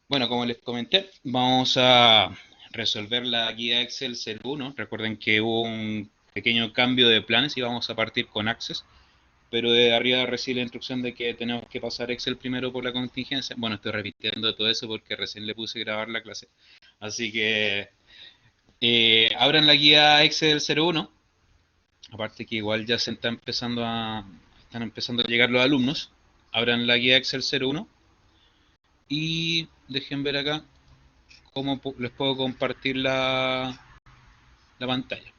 Bueno, como les comenté, vamos a resolver la guía Excel 01. Recuerden que hubo un pequeño cambio de planes y vamos a partir con Access, pero de arriba recibe la instrucción de que tenemos que pasar Excel primero por la contingencia. Bueno, estoy repitiendo todo eso porque recién le puse a grabar la clase. Así que abran la guía Excel 01. Aparte que igual ya están empezando a llegar los alumnos. Abran la guía Excel 01 y dejen ver acá cómo les puedo compartir la pantalla.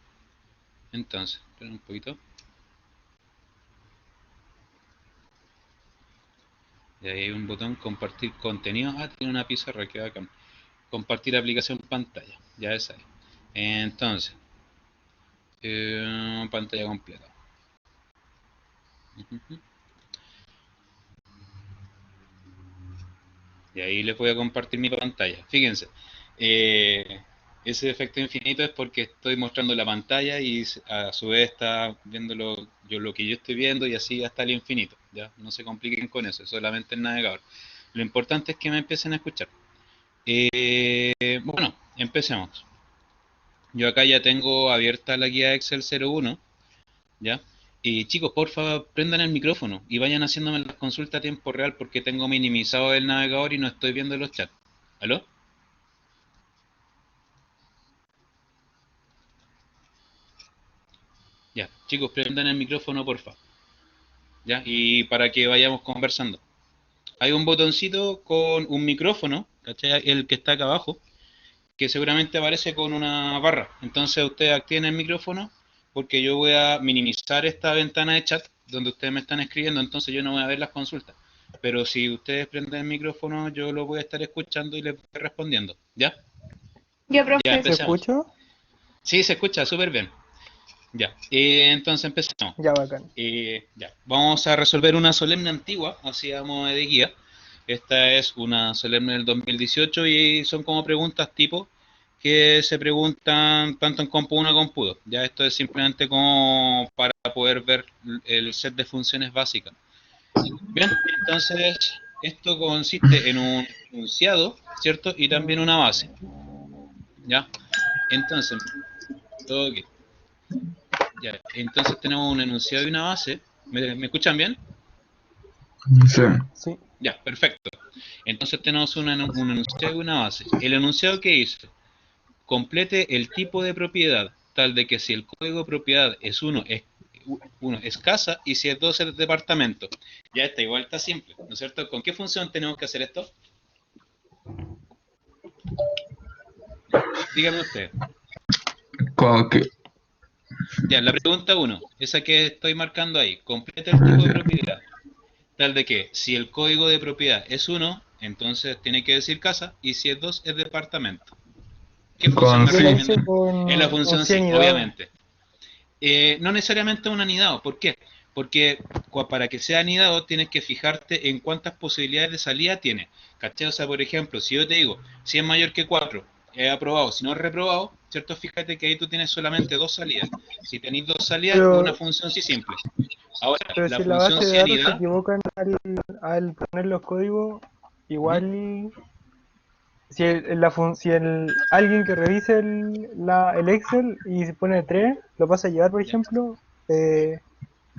Entonces, esperen un poquito. Y ahí hay un botón compartir contenido. Ah, tiene una pizarra que va acá. Compartir aplicación pantalla. Ya es ahí. Entonces, pantalla completa. Y ahí les voy a compartir mi pantalla. Fíjense, ese efecto infinito es porque estoy mostrando la pantalla y a su vez está viendo lo que yo estoy viendo y así hasta el infinito. ¿Ya? No se compliquen con eso, es solamente el navegador. Lo importante es que me empiecen a escuchar. Bueno, empecemos. Yo acá ya tengo abierta la guía Excel 01, ¿ya? Y chicos, por favor, prendan el micrófono y vayan haciéndome las consultas a tiempo real porque tengo minimizado el navegador y no estoy viendo los chats. ¿Aló? Ya, chicos, prendan el micrófono, porfa. Ya, y para que vayamos conversando. Hay un botoncito con un micrófono, ¿cachai? El que está acá abajo, que seguramente aparece con una barra. Entonces ustedes activen el micrófono porque yo voy a minimizar esta ventana de chat donde ustedes me están escribiendo, entonces yo no voy a ver las consultas. Pero si ustedes prenden el micrófono, yo lo voy a estar escuchando y les voy respondiendo. ¿Ya? Ya, Ya, profe. ¿Se empecemos. escucha? Sí, se escucha súper bien. Ya, entonces empecemos. Ya, bacán. Ya, vamos a resolver una solemne antigua, así a modo de guía. Esta es una solemne del 2018 y son como preguntas tipo que se preguntan tanto en Compu 1 como Compu 2. Ya esto es simplemente como para poder ver el set de funciones básicas. Bien, entonces esto consiste en un enunciado, ¿cierto? Y también una base. ¿Ya? Entonces, ok. Ya, entonces tenemos un enunciado y una base. ¿Me escuchan bien? Sí. Sí. Ya, perfecto. Entonces tenemos un enunciado y una base. El enunciado que hizo, complete el tipo de propiedad, tal de que si el código de propiedad es uno es casa y si es dos es departamento. Ya está, igual está simple, ¿no es cierto? ¿Con qué función tenemos que hacer esto? Díganme usted. Como que, Ya, la pregunta uno, esa que estoy marcando ahí, complete el tipo de propiedad, tal de que si el código de propiedad es uno, entonces tiene que decir casa, y si es 2 es departamento. ¿Qué función con me Yo la sí. hice recomiendan? Es la con función 100 sí, y dado. obviamente. No necesariamente un anidado, ¿por qué? Porque para que sea anidado tienes que fijarte en cuántas posibilidades de salida tiene. ¿Cachai? O sea, por ejemplo, si yo te digo, si es mayor que 4, he aprobado, si no es reprobado, ¿cierto? Fíjate que ahí tú tienes solamente dos salidas. Si tenéis dos salidas, es una Pero, función sí simple. Ahora, pero la si en la función base de sí datos se anidada, equivocan al poner los códigos, ¿mm? igual si alguien que revise el Excel y se pone 3 lo pasa a llevar, por Ya. ejemplo,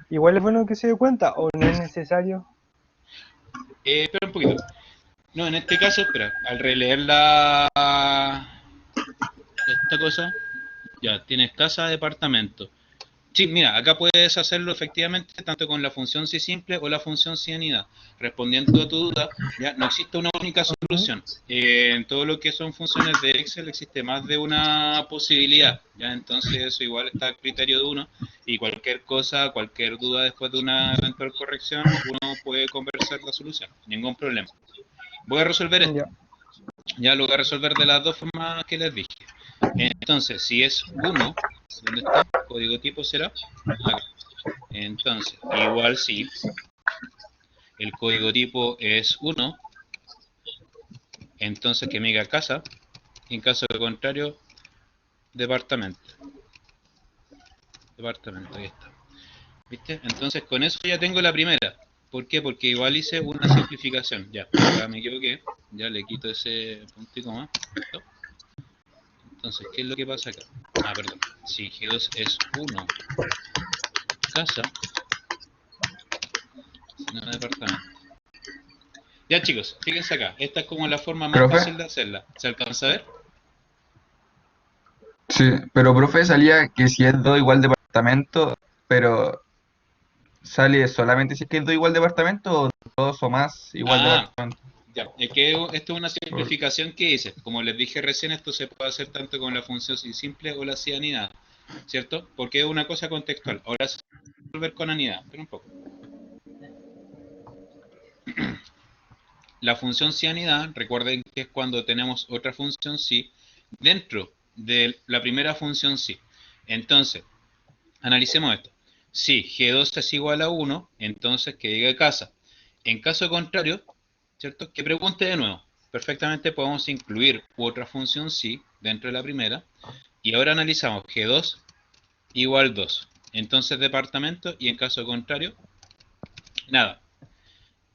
igual es bueno que se dé cuenta o no es necesario. Espera un poquito. No, en este caso, espera, al releer esta cosa, ya tienes casa, departamento. Sí, mira, acá puedes hacerlo efectivamente tanto con la función si simple o la función si anida. Respondiendo a tu duda, ya no existe una única Ujú. solución. En todo lo que son funciones de Excel existe más de una posibilidad, ya entonces eso igual está a criterio de uno y cualquier cosa, cualquier duda después de una eventual corrección, uno puede conversar la solución, ningún problema. Voy a resolver esto. Ya. Ya lo voy a resolver de las dos formas que les dije. Entonces, si es uno, ¿dónde está? Código tipo será acá. Entonces, igual si el código tipo es uno, entonces que me diga casa, en caso de contrario, departamento. Departamento, ahí está. ¿Viste? Entonces con eso ya tengo la primera. ¿Por qué? Porque igual hice una simplificación. Ya, acá me equivoqué. Ya le quito ese punto y coma. Listo. Entonces, ¿qué es lo que pasa acá? Ah, perdón. Si G2 es 1 casa, no departamento. Ya chicos, fíjense acá. Esta es como la forma más Profe, fácil de hacerla. ¿Se alcanza a ver? sí, pero profe salía que si es 2 igual departamento, pero sale solamente si es que es 2 igual departamento o 2 o más igual Ah, departamento. ya. Es que esto es una Por- simplificación que hice. Como les dije recién, esto se puede hacer tanto con la función si simple o la si anidada. ¿Cierto? Porque es una cosa contextual. Ahora se puede resolver con anidada. Pero un poco. La función si anidada, recuerden que es cuando tenemos otra función si dentro de la primera función si. Entonces, analicemos esto. Si G2 es igual a 1, entonces que diga casa. En caso contrario, ¿cierto? Que pregunte de nuevo. Perfectamente podemos incluir otra función si dentro de la primera. Y ahora analizamos G2 igual 2. Entonces departamento y en caso contrario, nada.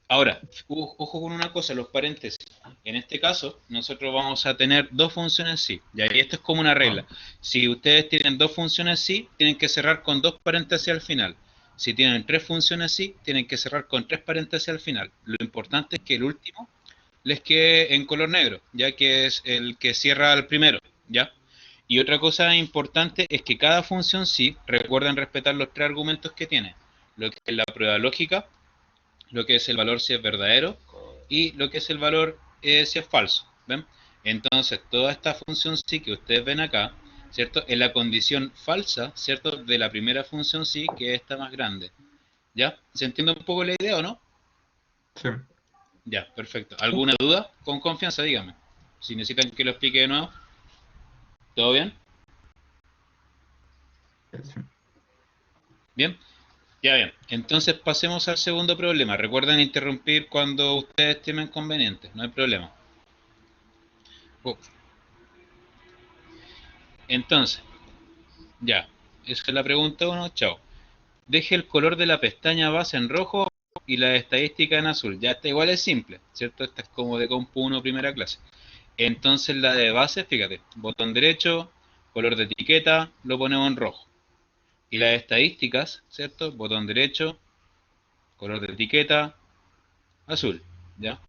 Ahora, ojo con una cosa, los paréntesis. En este caso, nosotros vamos a tener dos funciones sí. Y ahí esto es como una regla. Si ustedes tienen dos funciones sí, tienen que cerrar con dos paréntesis al final. Si tienen tres funciones sí, tienen que cerrar con tres paréntesis al final. Lo importante es que el último les quede en color negro, ya que es el que cierra al primero, ¿ya? Y otra cosa importante es que cada función sí, recuerden respetar los tres argumentos que tiene. Lo que es la prueba lógica, lo que es el valor si es verdadero y lo que es el valor si es falso. ¿Ven? Entonces, toda esta función sí que ustedes ven acá, ¿cierto? Es la condición falsa, ¿cierto? De la primera función sí, que es esta más grande. ¿Ya? ¿Se entiende un poco la idea o no? Sí, Ya, perfecto. ¿Alguna duda? Con confianza, díganme. Si necesitan que lo explique de nuevo, ¿todo bien? sí. ¿Bien? Ya bien. Entonces pasemos al segundo problema. Recuerden interrumpir cuando ustedes estimen conveniente, no hay problema. Oh, entonces, ya, esa es la pregunta uno, chao. Deje el color de la pestaña base en rojo y la estadística en azul. Ya está igual es simple, ¿cierto? Esta es como de Compu 1 primera clase. Entonces la de base, fíjate, botón derecho, color de etiqueta, lo ponemos en rojo. Y las estadísticas, ¿cierto? Botón derecho, color de etiqueta, azul, ¿ya?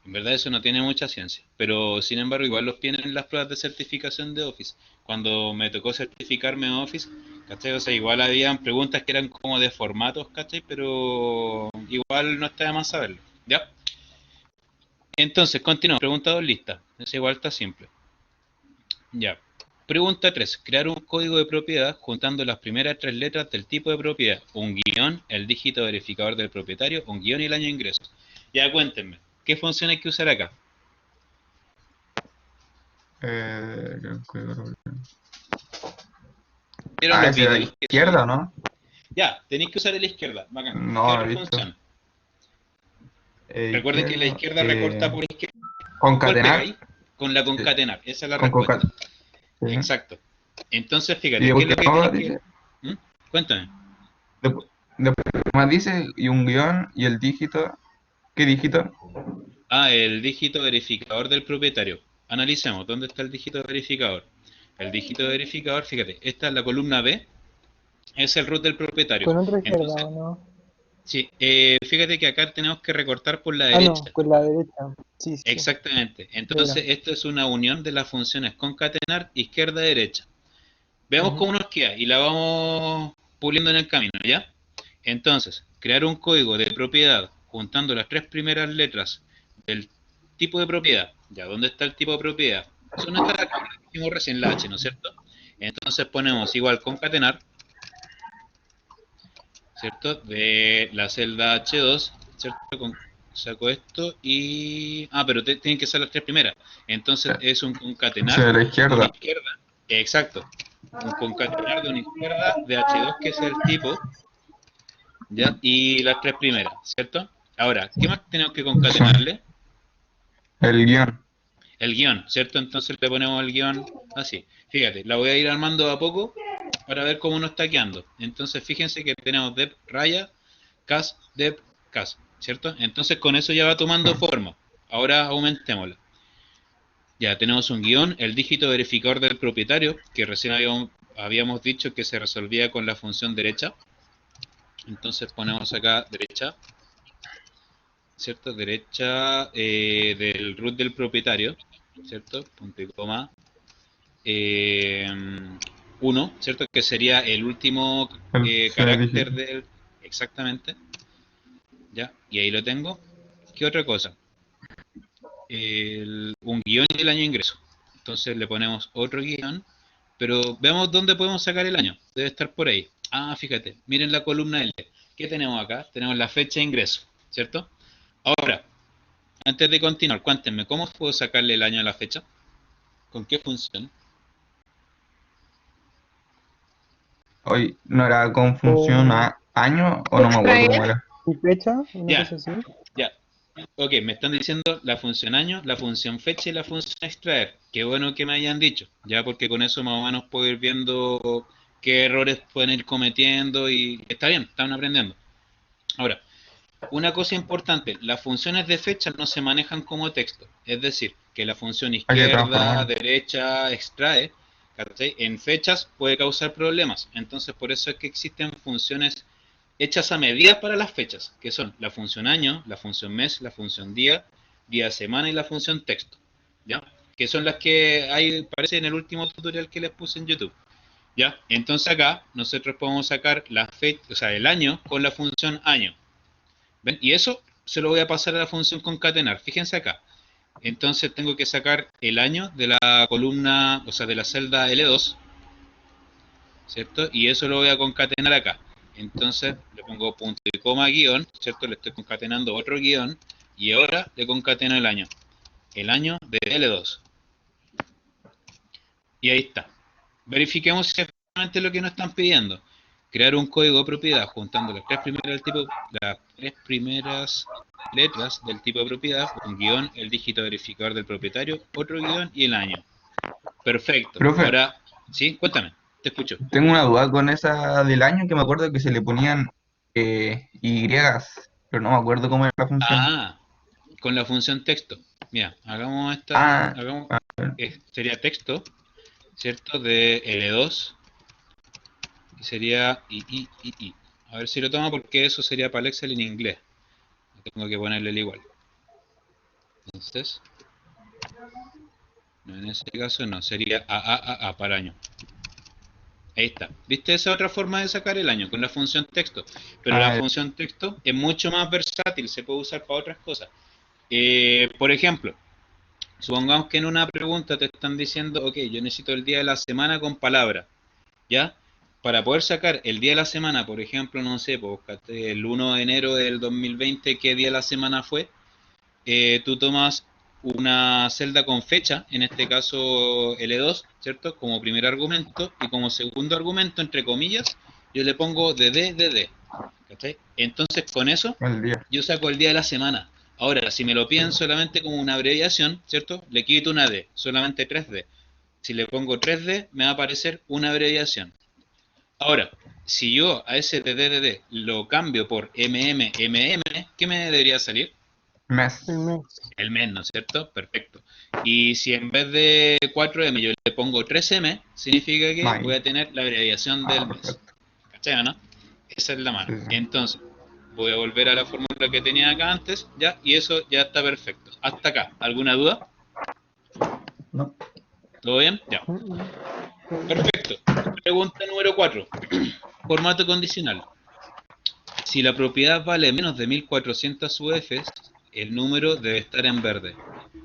En verdad eso no tiene mucha ciencia, pero sin embargo igual los tienen en las pruebas de certificación de Office. Cuando me tocó certificarme en Office, ¿cachai? O sea, igual habían preguntas que eran como de formatos, ¿cachai? Pero igual no está de más saberlo, ¿ya? Entonces, continuamos. Pregunta 2 lista. Es igual, está simple. Ya. Pregunta 3. Crear un código de propiedad juntando las primeras tres letras del tipo de propiedad. Un guión, el dígito verificador del propietario, un guión y el año de ingreso. Ya cuéntenme. ¿Qué función hay que usar acá? Eh, ¿Vieron los ese de la videos que subí? izquierda, ¿no? Ya, tenéis que usar el izquierda. Bacán. ¿Qué No, otra he visto. función? Recuerden que la Izquierda, izquierda recorta por izquierda. ¿Cuál concatenar, pegáis? Con la sí, concatenar. Esa es la con respuesta. concatenar. Sí. Exacto. Entonces, Y fíjate, ¿qué después es lo que que no, tenéis que...? dice, ¿Mm? Cuéntame. después más dice, y un guión, y el dígito, ¿qué dígito? Ah, el dígito verificador del propietario. Analicemos, ¿dónde está el dígito verificador? El dígito verificador, fíjate, esta es la columna B, es el root del propietario. Con otra izquierda, Entonces, ¿o no? sí, fíjate que acá tenemos que recortar por la Ah, no, derecha. con la derecha. Sí, sí, sí. Exactamente. De Entonces, veras. esto es una unión de las funciones concatenar izquierda-derecha. Veamos Ujú. cómo nos queda y la vamos puliendo en el camino, ¿ya? Entonces, crear un código de propiedad juntando las tres primeras letras del tipo de propiedad. ¿Ya? ¿Dónde está el tipo de propiedad? Son estas de acá, las que dijimos recién, la H, ¿no es cierto? Entonces ponemos igual concatenar, ¿cierto? De la celda H2, ¿cierto? Saco esto y... Ah, pero tienen que ser las tres primeras. Entonces es un concatenar Hacia la de una izquierda. izquierda. Exacto. Un concatenar de una izquierda de H2, que es el tipo, ¿ya? Y las tres primeras, ¿cierto? Ahora, ¿qué más tenemos que Sí. concatenarle? El guión. El guión, ¿cierto? Entonces le ponemos el guión así. Fíjate, la voy a ir armando de a poco para ver cómo nos está quedando. Entonces fíjense que tenemos dep raya, cas, dep, CAS, ¿cierto? Entonces con eso ya va tomando forma. Ahora aumentémosla. Ya tenemos un guión, el dígito verificador del propietario, que recién habíamos dicho que se resolvía con la función derecha. Entonces ponemos acá derecha, ¿cierto? Derecha del root del propietario, ¿cierto? Punto y coma. 1, ¿cierto? Que sería el último Sí, carácter del... Exactamente. ¿Ya? Y ahí lo tengo. ¿Qué otra cosa? Un guión y el año de ingreso. Entonces le ponemos otro guión, pero veamos dónde podemos sacar el año. Debe estar por ahí. Ah, fíjate, miren la columna L. ¿Qué tenemos acá? Tenemos la fecha de ingreso, ¿cierto? Ahora, antes de continuar, cuéntenme, ¿cómo puedo sacarle el año a la fecha? ¿Con qué función? Hoy no era con función Con año o no me acuerdo cómo era. mi fecha, una Ya, cosa así. ya. Ok, me están diciendo la función año, la función fecha y la función extraer. Qué bueno que me hayan dicho, ya porque con eso más o menos puedo ir viendo qué errores pueden ir cometiendo y está bien, están aprendiendo. Ahora, una cosa importante, las funciones de fecha no se manejan como texto, es decir, que la función Hay que izquierda, transformarlo. derecha, extrae, ¿cachai? En fechas puede causar problemas, entonces por eso es que existen funciones hechas a medida para las fechas, que son la función año, la función mes, la función día, día semana y la función texto, ¿ya? Que son las que hay, parece en el último tutorial que les puse en YouTube, ¿ya? Entonces acá nosotros podemos sacar la fecha, o sea, el año con la función año, ¿ven? Y eso se lo voy a pasar a la función concatenar, fíjense acá. Entonces tengo que sacar el año de la columna, o sea, de la celda L2, ¿cierto? Y eso lo voy a concatenar acá. Entonces le pongo punto y coma guión, ¿cierto? Le estoy concatenando otro guión y ahora le concateno el año de L2. Y ahí está. Verifiquemos si es realmente lo que nos están pidiendo. Crear un código de propiedad juntando las tres primeras letras del tipo de propiedad, un guión, el dígito verificador del propietario, otro guión y el año. Perfecto. Profe, Ahora, sí, cuéntame, te escucho. tengo una duda con esa del año que me acuerdo que se le ponían Y, pero no me acuerdo cómo era la función. Ah, con la función texto. Mira, hagamos Ah, sería texto, ¿cierto? De L2 y sería I. A ver si lo toma porque eso sería para el Excel en inglés. Tengo que ponerle el igual. Entonces, no, en ese caso no, sería A para año. Ahí está. ¿Viste esa otra forma de sacar el año? Con la función texto. Pero la ah, función texto es mucho más versátil, se puede usar para otras cosas. Por ejemplo, supongamos que en una pregunta te están diciendo, ok, yo necesito el día de la semana con palabra, ¿ya? Para poder sacar el día de la semana, por ejemplo, no sé, pues, búscate el 1 de enero del 2020, ¿qué día de la semana fue? Tú tomas una celda con fecha, en este caso L2, ¿cierto? Como primer argumento, y como segundo argumento, entre comillas, yo le pongo DD, ¿cachai? Entonces con eso el día. yo saco el día de la semana. Ahora, si me lo piden solamente como una abreviación, ¿cierto? Le quito una D, solamente 3D. Si le pongo 3D, me va a aparecer una abreviación. Ahora, si yo a ese DDD lo cambio por MMMM, ¿qué me debería salir? El Mes. mes. El mes, ¿no es cierto? Perfecto. Y si en vez de 4M yo le pongo 3M, significa que voy Mayo. a tener la abreviación Ah, del mes. perfecto. ¿Cachai, no? Esa es la mano. Sí, sí, sí. Entonces, voy a volver a la fórmula que tenía acá antes, ¿ya? Y eso ya está perfecto. Hasta acá. ¿Alguna duda? No. ¿Todo bien? Ya. Perfecto. Pregunta número 4. Formato condicional. Si la propiedad vale menos de 1400 UFs, el número debe estar en verde.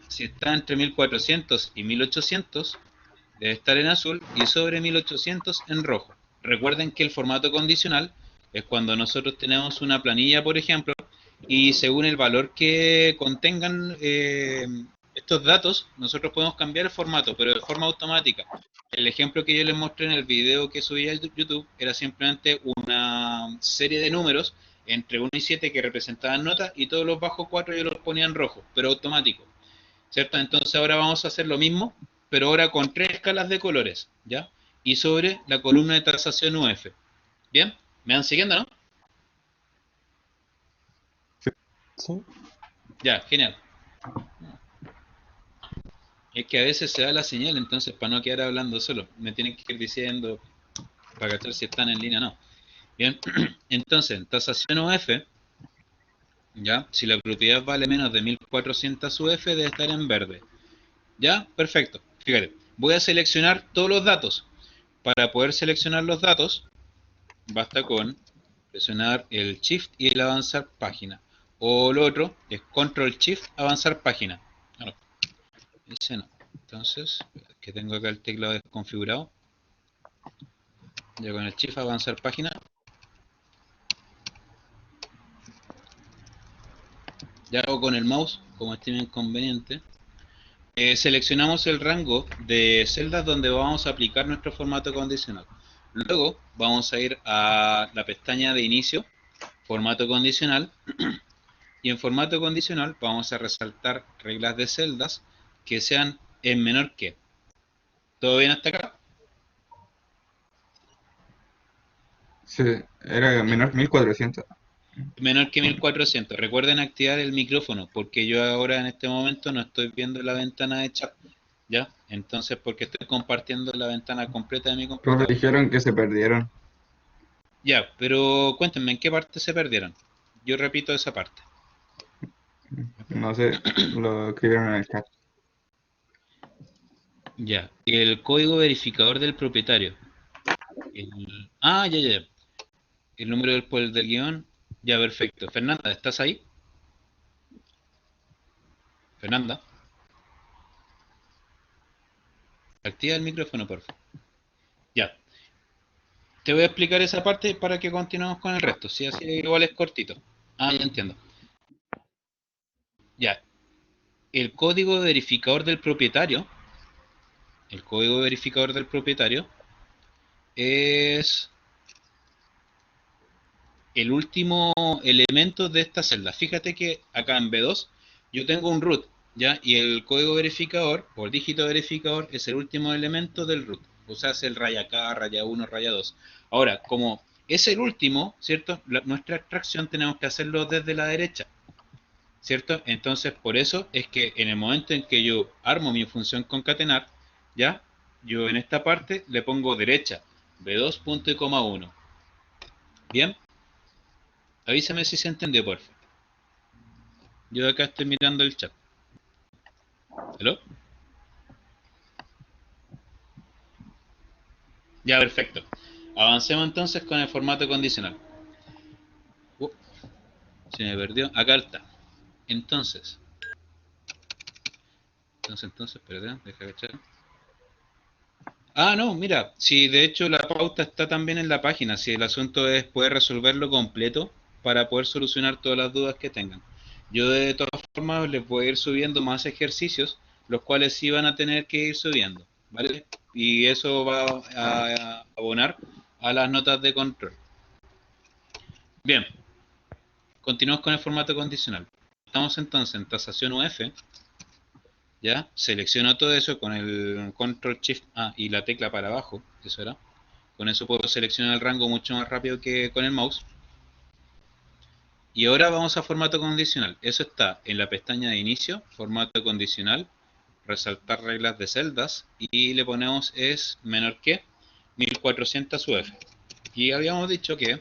Si está entre 1400 y 1800, debe estar en azul y sobre 1800 en rojo. Recuerden que el formato condicional es cuando nosotros tenemos una planilla, por ejemplo, y según el valor que contengan estos datos, nosotros podemos cambiar el formato, pero de forma automática. El ejemplo que yo les mostré en el video que subí a YouTube era simplemente una serie de números entre 1 y 7 que representaban notas y todos los bajos 4 yo los ponía en rojo, pero automático. ¿Cierto? Entonces ahora vamos a hacer lo mismo, pero ahora con 3 escalas de colores, ¿ya? Y sobre la columna de tasación UF. ¿Bien? ¿Me van siguiendo, no? Sí. Sí. Ya, genial. Es que a veces se da la señal, entonces para no quedar hablando solo, me tienen que ir diciendo para cachar si están en línea o no. Bien, entonces, en tasación UF, ya, si la propiedad vale menos de 1400 UF, debe estar en verde. Ya, perfecto. Fíjate, voy a seleccionar todos los datos. Para poder seleccionar los datos, basta con presionar el Shift y el avanzar página. O lo otro es Control Shift, avanzar página. Ah, no, ese no. Entonces, que tengo acá el teclado desconfigurado. Ya con el Shift, avanzar página. Ya hago con el mouse, como estimen conveniente. Seleccionamos el rango de celdas donde vamos a aplicar nuestro formato condicional. Luego vamos a ir a la pestaña de inicio, formato condicional, y en formato condicional vamos a resaltar reglas de celdas que sean en menor que. ¿Todo bien hasta acá? Sí, era Ya. menor 1400. Menor que 1400. Recuerden activar el micrófono porque yo ahora en este momento no estoy viendo la ventana de chat. ¿Ya? Entonces porque estoy compartiendo la ventana completa de mi Todos computador. dijeron que se perdieron. Ya, pero cuéntenme, ¿en qué parte se perdieron? Yo repito esa parte. No sé, lo escribieron en el chat. Ya, el código verificador del propietario. Ya. El número del guión. Ya, perfecto. Fernanda, ¿estás ahí? Fernanda, activa el micrófono, por favor. Ya, te voy a explicar esa parte para que continuemos con el resto. Si así igual es cortito. Ya entiendo. Ya, el código verificador del propietario. El código verificador del propietario es el último elemento de esta celda. Fíjate que acá en B2 yo tengo un root, ¿ya? Y el código verificador, o el dígito verificador, es el último elemento del root. O sea, es el raya K, raya 1, raya 2. Ahora, como es el último, ¿cierto? Nuestra extracción tenemos que hacerlo desde la derecha, ¿cierto? Entonces, por eso es que en el momento en que yo armo mi función concatenar, ¿ya? Yo en esta parte le pongo derecha, B2 punto y coma 1. ¿Bien? Avísame si se entendió, por favor. Yo acá estoy mirando el chat. ¿Hello? Ya, perfecto. Avancemos entonces con el formato condicional. Uh, Se me perdió. Acá está. Entonces, perdón, deja echar. No, mira, si de hecho la pauta está también en la página, si el asunto es poder resolverlo completo para poder solucionar todas las dudas que tengan. Yo de todas formas les voy a ir subiendo más ejercicios, los cuales sí van a tener que ir subiendo, ¿vale? Y eso va a abonar a las notas de control. Bien, continuamos con el formato condicional. Estamos entonces en tasación UF, ¿ya? Selecciono todo eso con el Control Shift y la tecla para abajo, eso era. Con eso puedo seleccionar el rango mucho más rápido que con el mouse. Y ahora vamos a formato condicional. Eso está en la pestaña de inicio, formato condicional, resaltar reglas de celdas y le ponemos es menor que 1400 UF. Y habíamos dicho que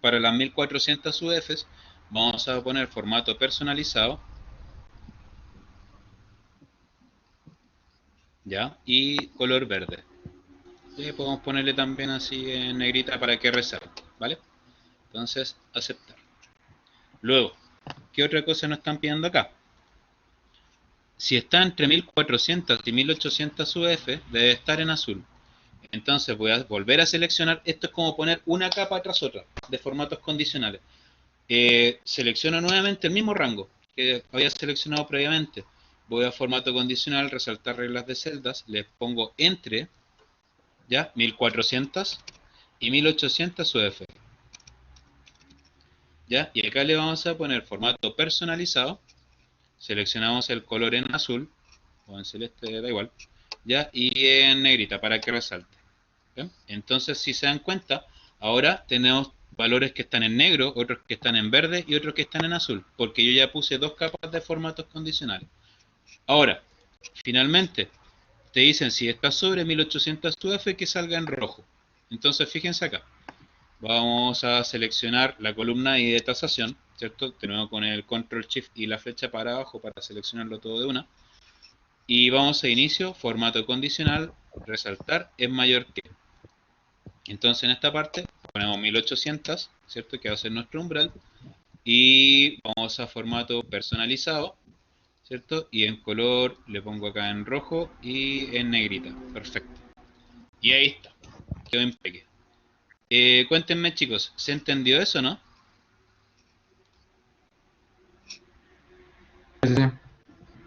para las 1400 UFs vamos a poner formato personalizado, ¿ya? Y color verde. Y podemos ponerle también así en negrita para que resalte, ¿vale? Entonces, aceptar. Luego, ¿qué otra cosa nos están pidiendo acá? Si está entre 1400 y 1800 UF, debe estar en azul. Entonces voy a volver a seleccionar. Esto es como poner una capa tras otra de formatos condicionales. Selecciono nuevamente el mismo rango que había seleccionado previamente. Voy a formato condicional, resaltar reglas de celdas, les pongo entre, ¿ya? 1400 y 1800 UF. ¿Ya? Y acá le vamos a poner formato personalizado. Seleccionamos el color en azul o en celeste, da igual, ¿ya? Y en negrita para que resalte. ¿Bien? Entonces, si se dan cuenta, ahora tenemos valores que están en negro, otros que están en verde y otros que están en azul, porque yo ya puse 2 capas de formatos condicionales. Ahora, finalmente, te dicen si está sobre 1800 UF que salga en rojo. Entonces, fíjense acá. Vamos a seleccionar la columna I de tasación, ¿cierto? De nuevo con el Control Shift y la flecha para abajo para seleccionarlo todo de una. Y vamos a inicio, formato condicional, resaltar es mayor que. Entonces en esta parte ponemos 1800, ¿cierto? Que va a ser nuestro umbral. Y vamos a formato personalizado, ¿cierto? Y en color le pongo acá en rojo y en negrita. Perfecto. Y ahí está. Quedó impeque. Cuéntenme, chicos, ¿se entendió eso, no? Sí, sí.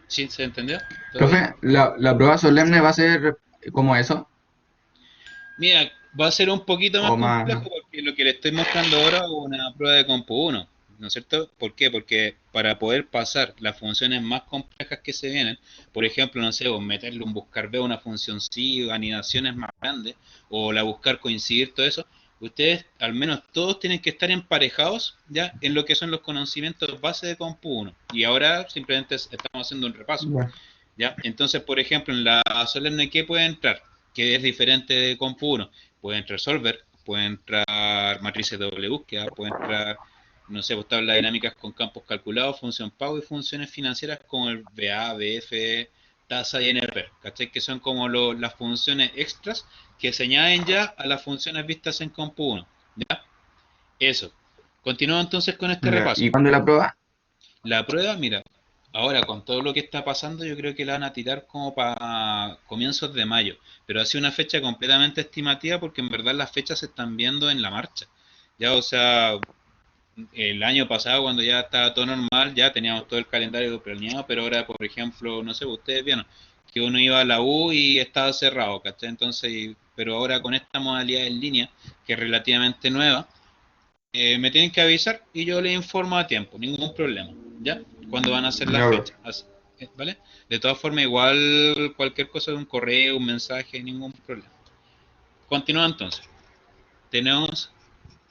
¿Sí se entendió? ¿Todo bien? Profe, la prueba solemne va a ser como eso, Mira, va a ser un poquito más o más. complejo porque lo que le estoy mostrando ahora es una prueba de Compu 1, ¿no es cierto? ¿Por qué? Porque para poder pasar las funciones más complejas que se vienen, por ejemplo, no sé, o meterle un buscar B a una función sí, o anidaciones más grandes, o la buscar coincidir, todo eso, ustedes, al menos todos, tienen que estar emparejados ya en lo que son los conocimientos base de Compu 1. Y ahora simplemente estamos haciendo un repaso. Ya. ¿Ya? Entonces, por ejemplo, en la solemne, ¿qué puede entrar? Que es diferente de Compu 1. Puede entrar solver, puede entrar matrices de búsqueda, puede entrar, no sé, tablas dinámicas con campos calculados, función pago y funciones financieras como el BA, BF, tasa y NP, ¿cachai? Que son como las funciones extras que se añaden ya a las funciones vistas en Compu 1. ¿Ya? Eso. Continúo entonces con este Ya. repaso. ¿Y cuándo es la prueba? La prueba, mira, ahora con todo lo que está pasando, yo creo que la van a tirar como para comienzos de mayo, pero ha sido una fecha completamente estimativa porque en verdad las fechas se están viendo en la marcha. Ya, o sea, el año pasado cuando ya estaba todo normal, ya teníamos todo el calendario planeado, pero ahora, por ejemplo, no sé, ustedes vieron que uno iba a la U y estaba cerrado, ¿cachai? Entonces, pero ahora con esta modalidad en línea, que es relativamente nueva, me tienen que avisar y yo les informo a tiempo, ningún problema, ¿ya? Cuando van a hacer las Ya, bro. fechas, ¿vale? De todas formas, igual cualquier cosa de un correo, un mensaje, ningún problema. Continúa entonces. Tenemos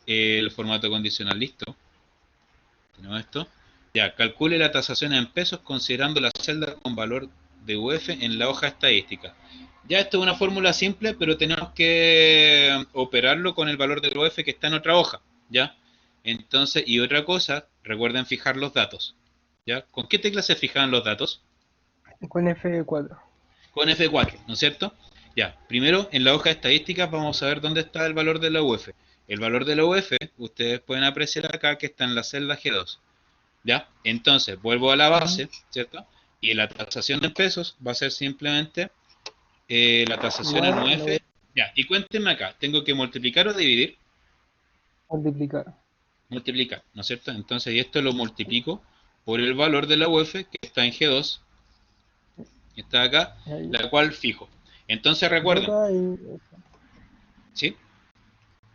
el formato condicional listo. Tenemos esto. Ya, calcule la tasación en pesos considerando la celda con valor de UF en la hoja estadística. Ya esto es una fórmula simple, pero tenemos que operarlo con el valor de UF que está en otra hoja, ¿ya? Entonces, y otra cosa, recuerden fijar los datos, ¿ya? ¿Con qué tecla se fijan los datos? Con F4. Con F4, ¿no es cierto? Ya, primero en la hoja de estadísticas vamos a ver dónde está el valor de la UF. El valor de la UF, ustedes pueden apreciar acá que está en la celda G2. ¿Ya? Entonces, vuelvo a la base, ¿cierto? Y la tasación en pesos va a ser simplemente la tasación en Igual lo voy UF. a Ya, y cuéntenme acá, ¿tengo que multiplicar o dividir? multiplicar. Multiplicar, ¿no es cierto? Entonces, y esto lo multiplico por el valor de la UF que está en G2, que está acá, Ahí. la cual fijo. Entonces, recuerden, Toca y ¿sí? eso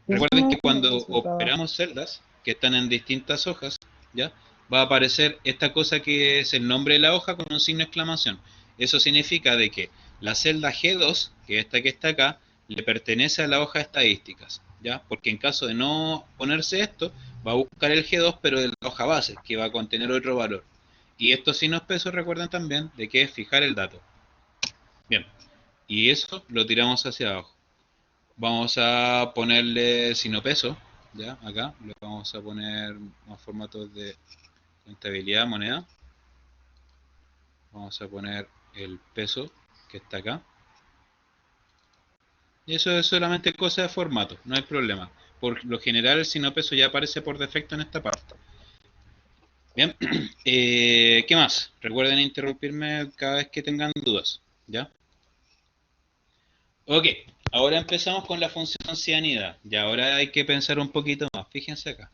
Recuerden que no, cuando eso estaba. operamos celdas que están en distintas hojas, ¿ya? Va a aparecer esta cosa que es el nombre de la hoja con un signo de exclamación. Eso significa de que la celda G2, que es esta que está acá, le pertenece a la hoja de estadísticas, ¿ya? Porque en caso de no ponerse esto, va a buscar el G2, pero de la hoja base, que va a contener otro valor. Y estos signos pesos recuerden también de que es fijar el dato. Bien, y eso lo tiramos hacia abajo. Vamos a ponerle sino peso, ya, acá, le vamos a poner más formatos de contabilidad, moneda. Vamos a poner el peso que está acá. Y eso es solamente cosa de formato, no hay problema. Por lo general el sino peso ya aparece por defecto en esta parte. Bien, ¿qué más? Recuerden interrumpirme cada vez que tengan dudas, ¿ya? Ok, ahora empezamos con la función cianida. Y ahora hay que pensar un poquito más. Fíjense acá.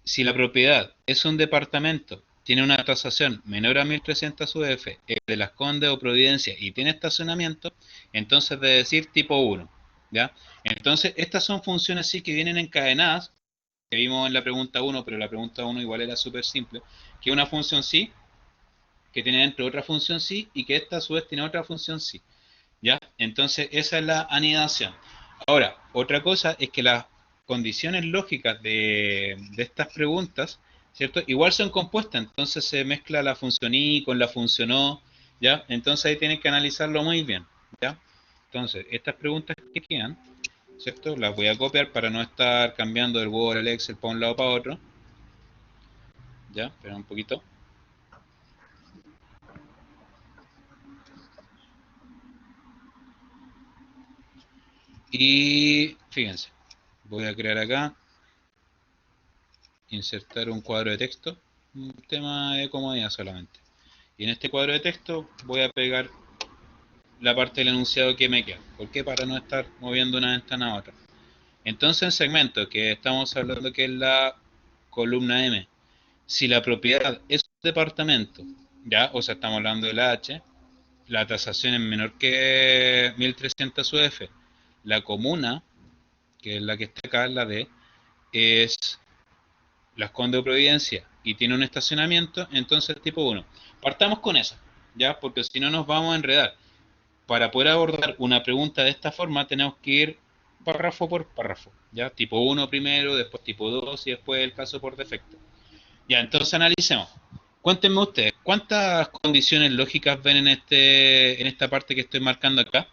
Si la propiedad es un departamento, tiene una tasación menor a 1300 UF, es de Las Condes o Providencia y tiene estacionamiento, entonces debe decir tipo 1. ¿Ya? Entonces, estas son funciones sí que vienen encadenadas, que vimos en la pregunta 1, pero la pregunta 1 igual era súper simple, que una función sí, que tiene dentro otra función sí, y que esta a su vez tiene otra función sí. ¿Ya? Entonces, esa es la anidación. Ahora, otra cosa es que las condiciones lógicas de estas preguntas, ¿cierto? Igual son compuestas, entonces se mezcla la función y con la función o, ¿ya? Entonces ahí tienen que analizarlo muy bien, ¿ya? Entonces, estas preguntas que quedan, ¿cierto? Las voy a copiar para no estar cambiando del Word al Excel para un lado para otro, ¿ya? Espera un poquito. Y fíjense, voy a crear acá, insertar un cuadro de texto, un tema de comodidad solamente. Y en este cuadro de texto voy a pegar la parte del enunciado que me queda. ¿Por qué? Para no estar moviendo una ventana a otra. Entonces en segmento, que estamos hablando que es la columna M, si la propiedad es un departamento, ya, o sea, estamos hablando de la H, la tasación es menor que 1300 UF, la comuna, que es la que está acá, la D, es Las Condes de Providencia y tiene un estacionamiento, entonces tipo 1. Partamos con eso, ya, porque si no nos vamos a enredar. Para poder abordar una pregunta de esta forma tenemos que ir párrafo por párrafo, ya, tipo 1 primero, después tipo 2 y después el caso por defecto. Ya, entonces analicemos. Cuéntenme ustedes, ¿cuántas condiciones lógicas ven en esta parte que estoy marcando acá?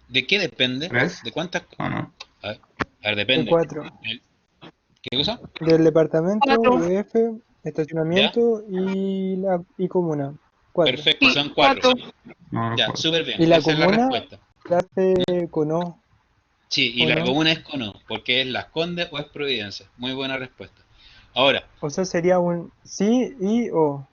¿De qué depende? ¿Tres? ¿De cuántas? ¿O no? A ver, De depende. 4. ¿Qué cosa? Del departamento, Cuatro. UF, ¿Ya? estacionamiento y comuna. 4. Perfecto, Sí, son 4. cuatro. No Ya, recuerdo. súper bien, Y la esa es la comuna respuesta. se hace con O, Sí, y ¿o la no? comuna es con O, porque es Las Condes o es Providencia. Muy buena respuesta. Ahora, O sea, sería un sí y O.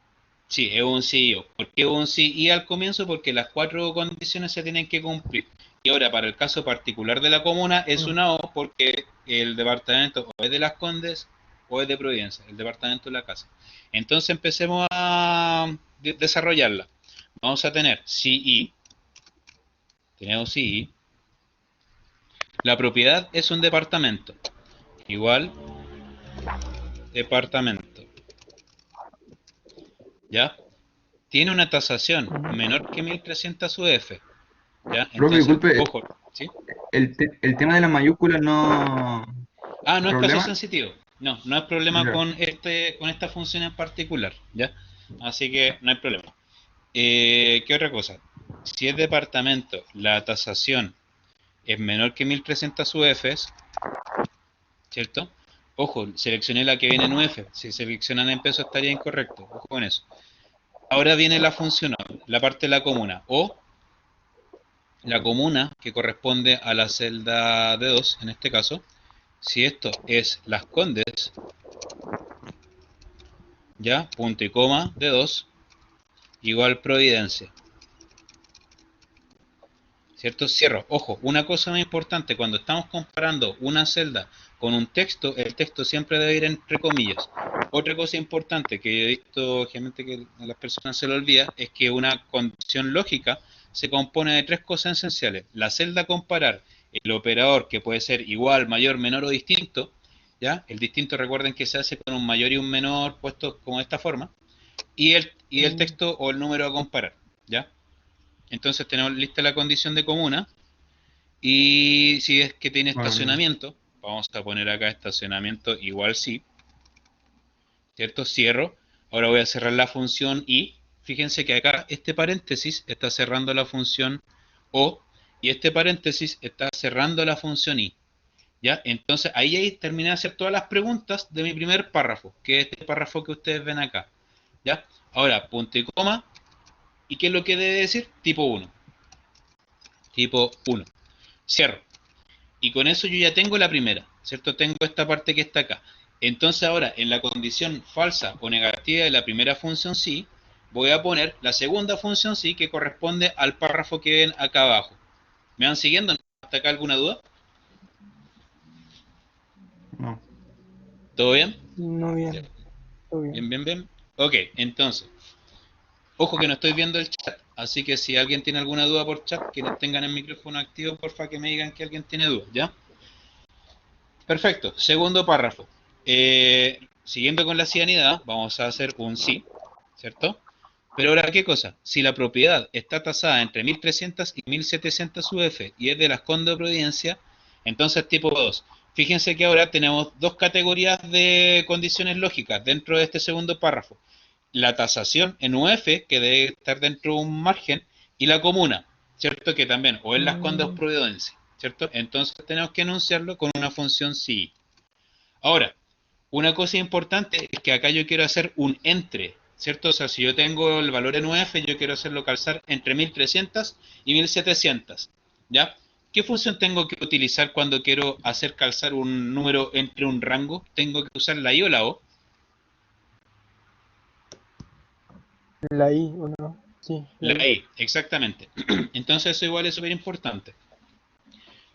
sí, es un sí y O. ¿Por qué un sí y al comienzo? Porque las 4 condiciones se tienen que cumplir. Y ahora, para el caso particular de la comuna, es Mm. una O porque el departamento o es de Las Condes o es de Providencia, el departamento de la casa. Entonces empecemos a desarrollarla. Vamos a tener sí y, tenemos sí y. La propiedad es un departamento. Igual, departamento. ¿Ya? Tiene una tasación menor que 1300 UF. ¿Ya? Profe, Entonces, disculpe, ojo, ¿sí? el tema de las mayúsculas no... Ah, no es caso ¿Problema? sensitivo. No, no hay problema Ya. con esta función en particular, ¿ya? Así que no hay problema. ¿Qué otra cosa? Si es departamento, la tasación es menor que 1300 UFs, ¿cierto? Ojo, seleccioné la que viene en UF. Si seleccionan en pesos estaría incorrecto. Ojo con eso. Ahora viene la función, la parte de la comuna. O la comuna, que corresponde a la celda D2, en este caso. Si esto es Las Condes, ya, punto y coma, D2, igual Providencia. ¿Cierto? Cierro. Ojo, una cosa muy importante, cuando estamos comparando una celda con un texto, el texto siempre debe ir entre comillas. Otra cosa importante que he visto generalmente que a las personas se lo olvida es que una condición lógica se compone de 3 cosas esenciales. La celda a comparar, el operador que puede ser igual, mayor, menor o distinto, ¿ya? El distinto recuerden que se hace con un mayor y un menor puesto como de esta forma, y el texto o el número a comparar, ¿ya? Entonces tenemos lista la condición de comuna y si es que tiene Bueno, estacionamiento, vamos a poner acá estacionamiento igual sí, ¿cierto? Cierro. Ahora voy a cerrar la función y fíjense que acá este paréntesis está cerrando la función o y este paréntesis está cerrando la función y. ¿Ya? Entonces ahí terminé de hacer todas las preguntas de mi primer párrafo, que es este párrafo que ustedes ven acá. ¿Ya? Ahora, punto y coma. ¿Y qué es lo que debe decir? Tipo 1. Tipo 1. Cierro. Y con eso yo ya tengo la primera, ¿cierto? Tengo esta parte que está acá. Entonces ahora, en la condición falsa o negativa de la primera función sí, voy a poner la segunda función sí que corresponde al párrafo que ven acá abajo. ¿Me van siguiendo? ¿Hasta acá alguna duda? no. ¿Todo bien? No bien, todo bien. Bien, bien, bien. Ok, entonces, ojo que no estoy viendo el chat, así que si alguien tiene alguna duda por chat, quienes tengan el micrófono activo, porfa que me digan que alguien tiene duda, ¿ya? Perfecto, segundo párrafo. Siguiendo con la cianidad, vamos a hacer un sí, ¿cierto? Pero ahora, ¿qué cosa? Si la propiedad está tasada entre 1300 y 1700 UF y es de las Condes de Providencia, entonces tipo 2. Fíjense que ahora tenemos dos categorías de condiciones lógicas dentro de este segundo párrafo. La tasación en UF, que debe estar dentro de un margen, y la comuna, ¿cierto? Que también, o en las Condes de Providencia, ¿cierto? Entonces tenemos que enunciarlo con una función si. Ahora, una cosa importante es que acá yo quiero hacer un entre, ¿cierto? O sea, si yo tengo el valor en UF, yo quiero hacerlo calzar entre 1300 y 1700, ¿ya? ¿Qué función tengo que utilizar cuando quiero hacer calzar un número entre un rango? ¿Tengo que usar la I o la O? La I, ¿o no? Sí, la I. La I, exactamente. Entonces eso igual es súper importante.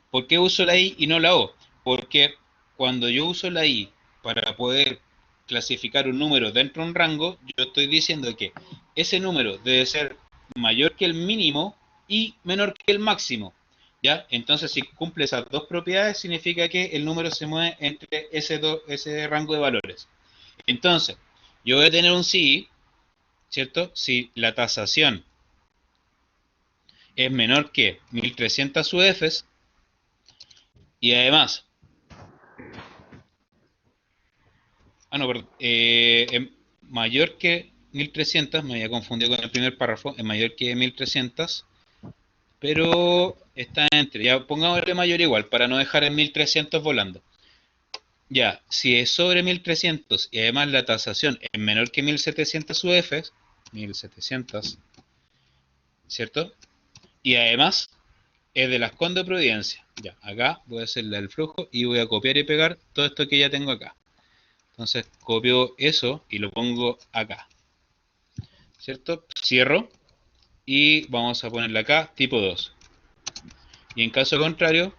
¿Por qué uso la I y no la O? Porque cuando yo uso la I para poder clasificar un número dentro de un rango, yo estoy diciendo que ese número debe ser mayor que el mínimo y menor que el máximo. ¿Ya? Entonces, si cumple esas dos propiedades, significa que el número se mueve entre ese rango de valores. Entonces, yo voy a tener un si, ¿cierto? Si la tasación es menor que 1300 UFs y además no, perdón. Es mayor que 1300, me había confundido con el primer párrafo, es mayor que 1300, pero está entre, ya pongámosle mayor igual, para no dejar en 1300 volando. Ya, si es sobre 1300 y además la tasación es menor que 1700 UFs, 1700, ¿cierto? Y además es de las Condes de Providencia. Ya, acá voy a hacerle el flujo y voy a copiar y pegar todo esto que ya tengo acá. Entonces copio eso y lo pongo acá, ¿cierto? Cierro y vamos a ponerle acá tipo 2. Y en caso contrario,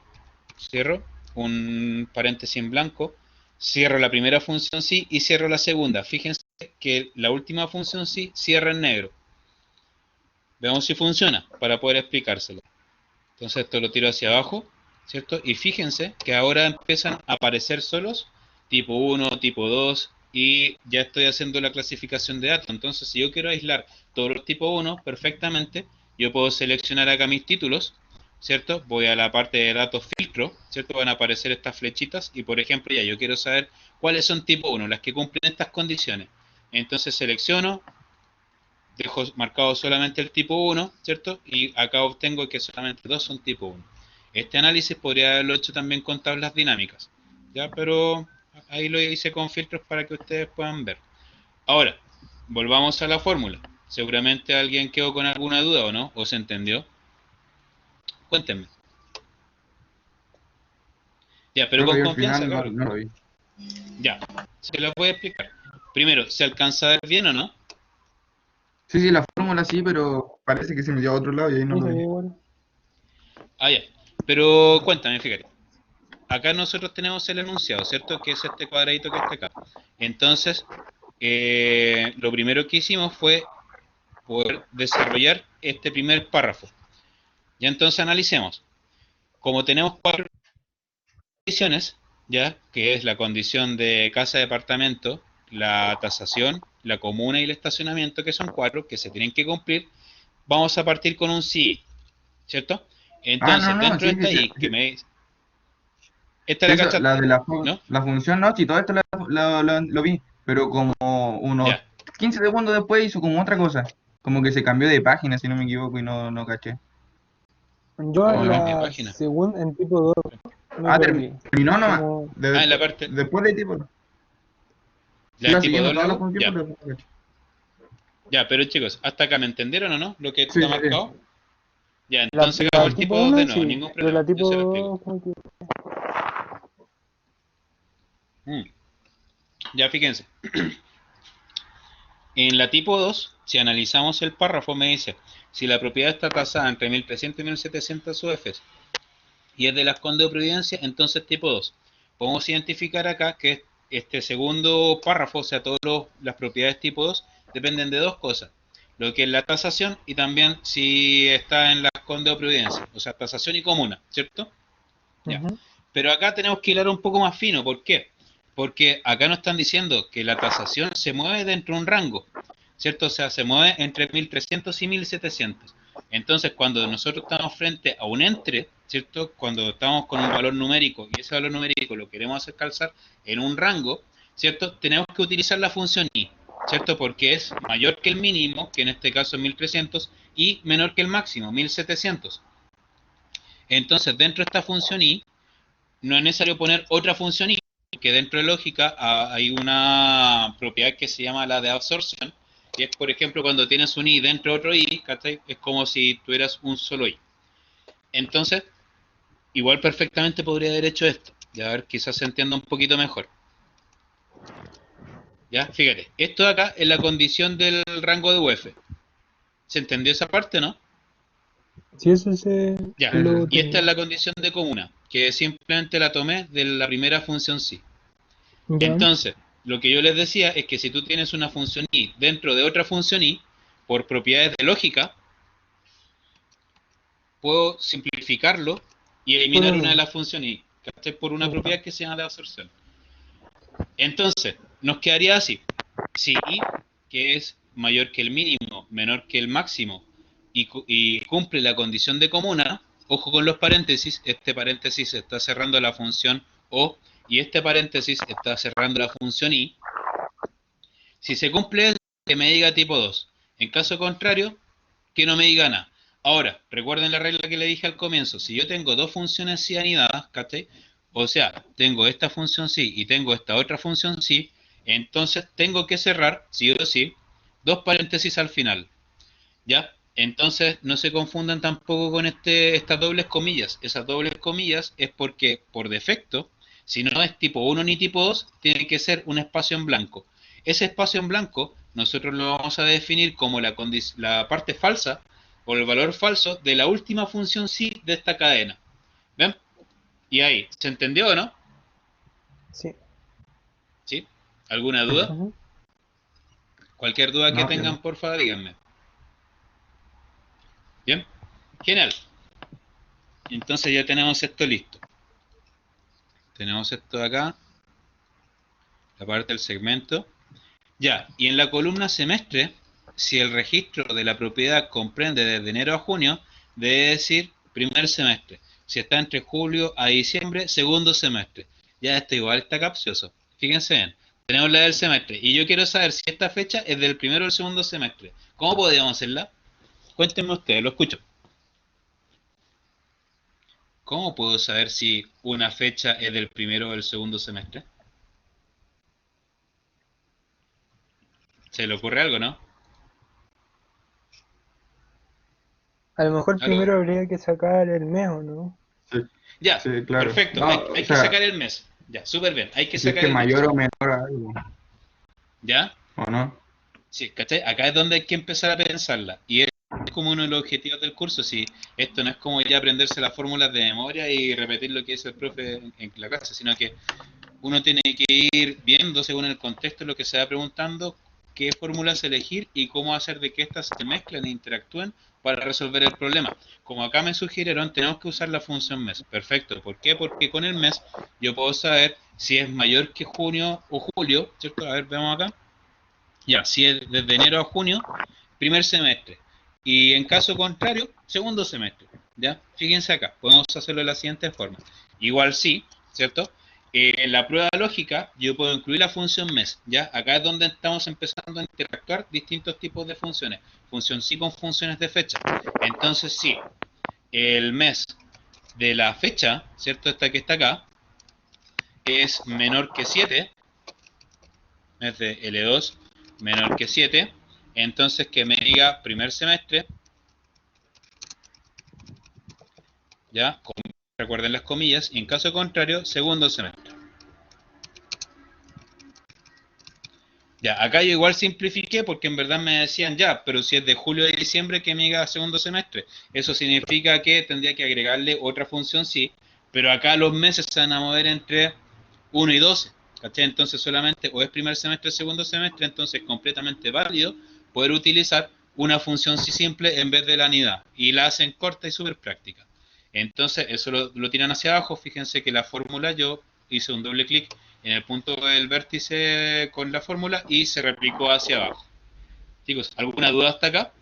cierro un paréntesis en blanco, cierro la primera función sí y cierro la segunda. Fíjense que la última función sí cierra en negro. Veamos si funciona para poder explicárselo. Entonces esto lo tiro hacia abajo, ¿cierto? Y fíjense que ahora empiezan a aparecer solos tipo 1, tipo 2 y ya estoy haciendo la clasificación de datos. Entonces si yo quiero aislar todos los tipo 1 perfectamente, yo puedo seleccionar acá mis títulos, ¿cierto? Voy a la parte de datos filtro, ¿cierto? Van a aparecer estas flechitas y por ejemplo ya yo quiero saber cuáles son tipo 1, las que cumplen estas condiciones. Entonces selecciono, dejo marcado solamente el tipo 1, ¿cierto? Y acá obtengo que solamente dos son tipo 1. Este análisis podría haberlo hecho también con tablas dinámicas, ¿ya? Pero ahí lo hice con filtros para que ustedes puedan ver. Ahora, volvamos a la fórmula. Seguramente alguien quedó con alguna duda o no, o se entendió. Cuéntenme. Ya, pero Yo lo con vi al confianza, final, no, cabrón. no lo vi. Ya, se las voy a explicar. Primero, ¿se alcanza a ver bien o no? Sí, sí, la fórmula sí, pero parece que se me dio a otro lado y ahí no Sí, lo se ve vi. igual. Ah, ya. Pero cuéntame, fíjate. Acá nosotros tenemos el enunciado, ¿cierto? Que es este cuadradito que está acá. Entonces, lo primero que hicimos fue poder desarrollar este primer párrafo. Ya entonces analicemos. Como tenemos cuatro condiciones, ya, que es la condición de casa-departamento, la tasación, la comuna y el estacionamiento, que son cuatro que se tienen que cumplir, vamos a partir con un sí, ¿cierto? Ah, no, Entonces, no, dentro de sí, sí, esta sí, I, que sí. me... Esta la Eso, la cachaste, de ¿no? la función, no, sí, todo esto lo vi, pero como unos Ya. 15 segundos después hizo como otra cosa, como que se cambió de página, si no me equivoco, y no, no caché. Yo ¿Cómo en que cambia de la página? segunda, en tipo 2, me Ah, perdí. terminó nomás, Como, Ah, en la parte... después de tipo, ¿La de siga tipo siguiendo 2 la toda la hago? función, Ya. pero no caché. Ya, pero chicos, hasta acá me entendieron o no? Lo que Sí, está sí, sí. marcado. Ya, entonces hagamos la el tipo tipo 2 de 1 nuevo, sí, ningún pero problema. la Yo tipo se lo explico. 2 como que... Mm. Ya, fíjense. En la tipo 2, si analizamos el párrafo, me dice, si la propiedad está tasada entre 1300 y 1700 UFs y es de las Condes de Providencia, entonces tipo 2. Podemos identificar acá que este segundo párrafo, o sea, todas las propiedades tipo 2, dependen de dos cosas. Lo que es la tasación y también si está en las Condes de Providencia, o sea, tasación y comuna, ¿cierto? Ya. Ujú. Pero acá tenemos que hilar un poco más fino. ¿Por qué? Porque acá nos están diciendo que la tasación se mueve dentro de un rango. ¿cierto? O sea, se mueve entre 1300 y 1700. Entonces, cuando nosotros estamos frente a un entre, ¿cierto? Cuando estamos con un valor numérico y ese valor numérico lo queremos hacer calzar en un rango, ¿cierto? Tenemos que utilizar la función i, ¿cierto? Porque es mayor que el mínimo, que en este caso es 1300, y menor que el máximo, 1700. Entonces, dentro de esta función i, no es necesario poner otra función i, que dentro de lógica hay una propiedad que se llama la de absorción, y es, por ejemplo, cuando tienes un i dentro de otro i, ¿cachai? Es como si tuvieras un solo i. Entonces, igual perfectamente podría haber hecho esto. Ya, a ver, quizás se entienda un poquito mejor. Ya, fíjate, esto de acá es la condición del rango de UF. ¿Se entendió esa parte, no? Si eso se Ya, Sí, lo y esta es tengo. la condición de comuna, que simplemente la tomé de la primera función sí. Ya. Entonces, lo que yo les decía es que si tú tienes una función i dentro de otra función i, por propiedades de lógica, puedo simplificarlo y Por eliminar una de uno. las funciones i, ¿cachai? Por una Ya. propiedad que se llama de absorción. Entonces, nos quedaría así. Si i, que es mayor que el mínimo, menor que el máximo, y cumple la condición de comuna, ojo con los paréntesis, este paréntesis está cerrando la función o, y este paréntesis está cerrando la función i. Si se cumple, que me diga tipo 2. En caso contrario, que no me diga nada. Ahora, recuerden la regla que le dije al comienzo. Si yo tengo dos funciones sí anidadas, ¿cachai? O sea, tengo esta función sí y tengo esta otra función sí, entonces tengo que cerrar, sí o sí, dos paréntesis al final. ¿Ya? Entonces, no se confundan tampoco con estas dobles comillas. Esas dobles comillas es porque, por defecto, si no es tipo 1 ni tipo 2, tiene que ser un espacio en blanco. Ese espacio en blanco, nosotros lo vamos a definir como la parte falsa o el valor falso de la última función sí de esta cadena. ¿Ven? Y ahí, ¿se entendió o no? Sí. ¿Sí? ¿Alguna duda? Ujú. Cualquier duda que no, bien. tengan, por favor, díganme. ¿Bien? Genial. Entonces ya tenemos esto listo. Tenemos esto de acá, la parte del segmento. Ya, y en la columna semestre, si el registro de la propiedad comprende desde enero a junio, debe decir primer semestre. Si está entre julio a diciembre, segundo semestre. Ya esto igual está capcioso. Fíjense bien, tenemos la del semestre. Y yo quiero saber si esta fecha es del primero o el segundo semestre. ¿Cómo podríamos hacerla? Cuéntenme ustedes, lo escucho. ¿Cómo puedo saber si una fecha es del primero o del segundo semestre? ¿Se le ocurre algo, no? A lo mejor ¿Aló? primero habría que sacar el mes, ¿o no? Sí, Ya, sí, claro. perfecto. No, o Hay que sea, sacar el mes. Ya, súper bien. Hay que si es sacar que el mes. mayor o menor a algo, ¿Ya? ¿o no? Sí, ¿cachai? Acá es donde hay que empezar a pensarla. Y es como uno de los objetivos del curso. Si esto no es como ya aprenderse las fórmulas de memoria y repetir lo que dice el profe en la clase, sino que uno tiene que ir viendo según el contexto lo que se va preguntando, qué fórmulas elegir y cómo hacer de que estas se mezclen e interactúen para resolver el problema. Como acá me sugirieron, tenemos que usar la función mes. Perfecto. ¿Por qué? Porque con el mes yo puedo saber si es mayor que junio o julio, ¿cierto? A ver, veamos acá. Ya, si es desde enero a junio, primer semestre. Y en caso contrario, segundo semestre. ¿Ya? Fíjense acá, podemos hacerlo de la siguiente forma. Igual sí, ¿cierto? En la prueba lógica yo puedo incluir la función mes, ¿ya? Acá es donde estamos empezando a interactuar distintos tipos de funciones. Función sí con funciones de fecha. Entonces sí, el mes de la fecha, ¿cierto? Esta que está acá, es menor que 7, mes de L2 menor que 7, entonces que me diga primer semestre, ya, recuerden las comillas, y en caso contrario, segundo semestre. Ya, acá yo igual simplifiqué porque en verdad me decían ya, pero si es de julio a diciembre que me diga segundo semestre, eso significa que tendría que agregarle otra función, sí, pero acá los meses se van a mover entre 1 y 12, ¿cachai? Entonces solamente o es primer semestre o segundo semestre, entonces es completamente válido poder utilizar una función sí simple en vez de la unidad, y la hacen corta y súper práctica. Entonces eso lo tiran hacia abajo, fíjense que la fórmula yo hice un doble clic en el punto del vértice con la fórmula y se replicó hacia abajo. Chicos, ¿alguna duda hasta acá?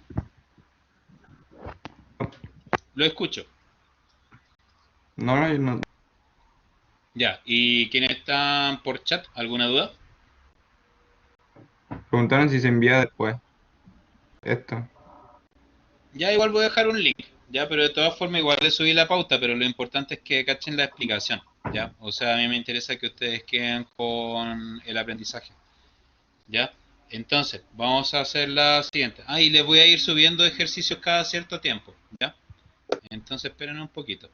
Lo escucho. No, no, no. Ya, ¿y quiénes están por chat? ¿Alguna duda? Preguntaron si se envía después. Esto. Ya igual voy a dejar un link, ya, pero de todas formas igual le subí la pauta, pero lo importante es que cachen la explicación, ya. O sea, a mí me interesa que ustedes queden con el aprendizaje, ya. Entonces, vamos a hacer la siguiente. Ah, y les voy a ir subiendo ejercicios cada cierto tiempo, ya. Entonces, esperen un poquito.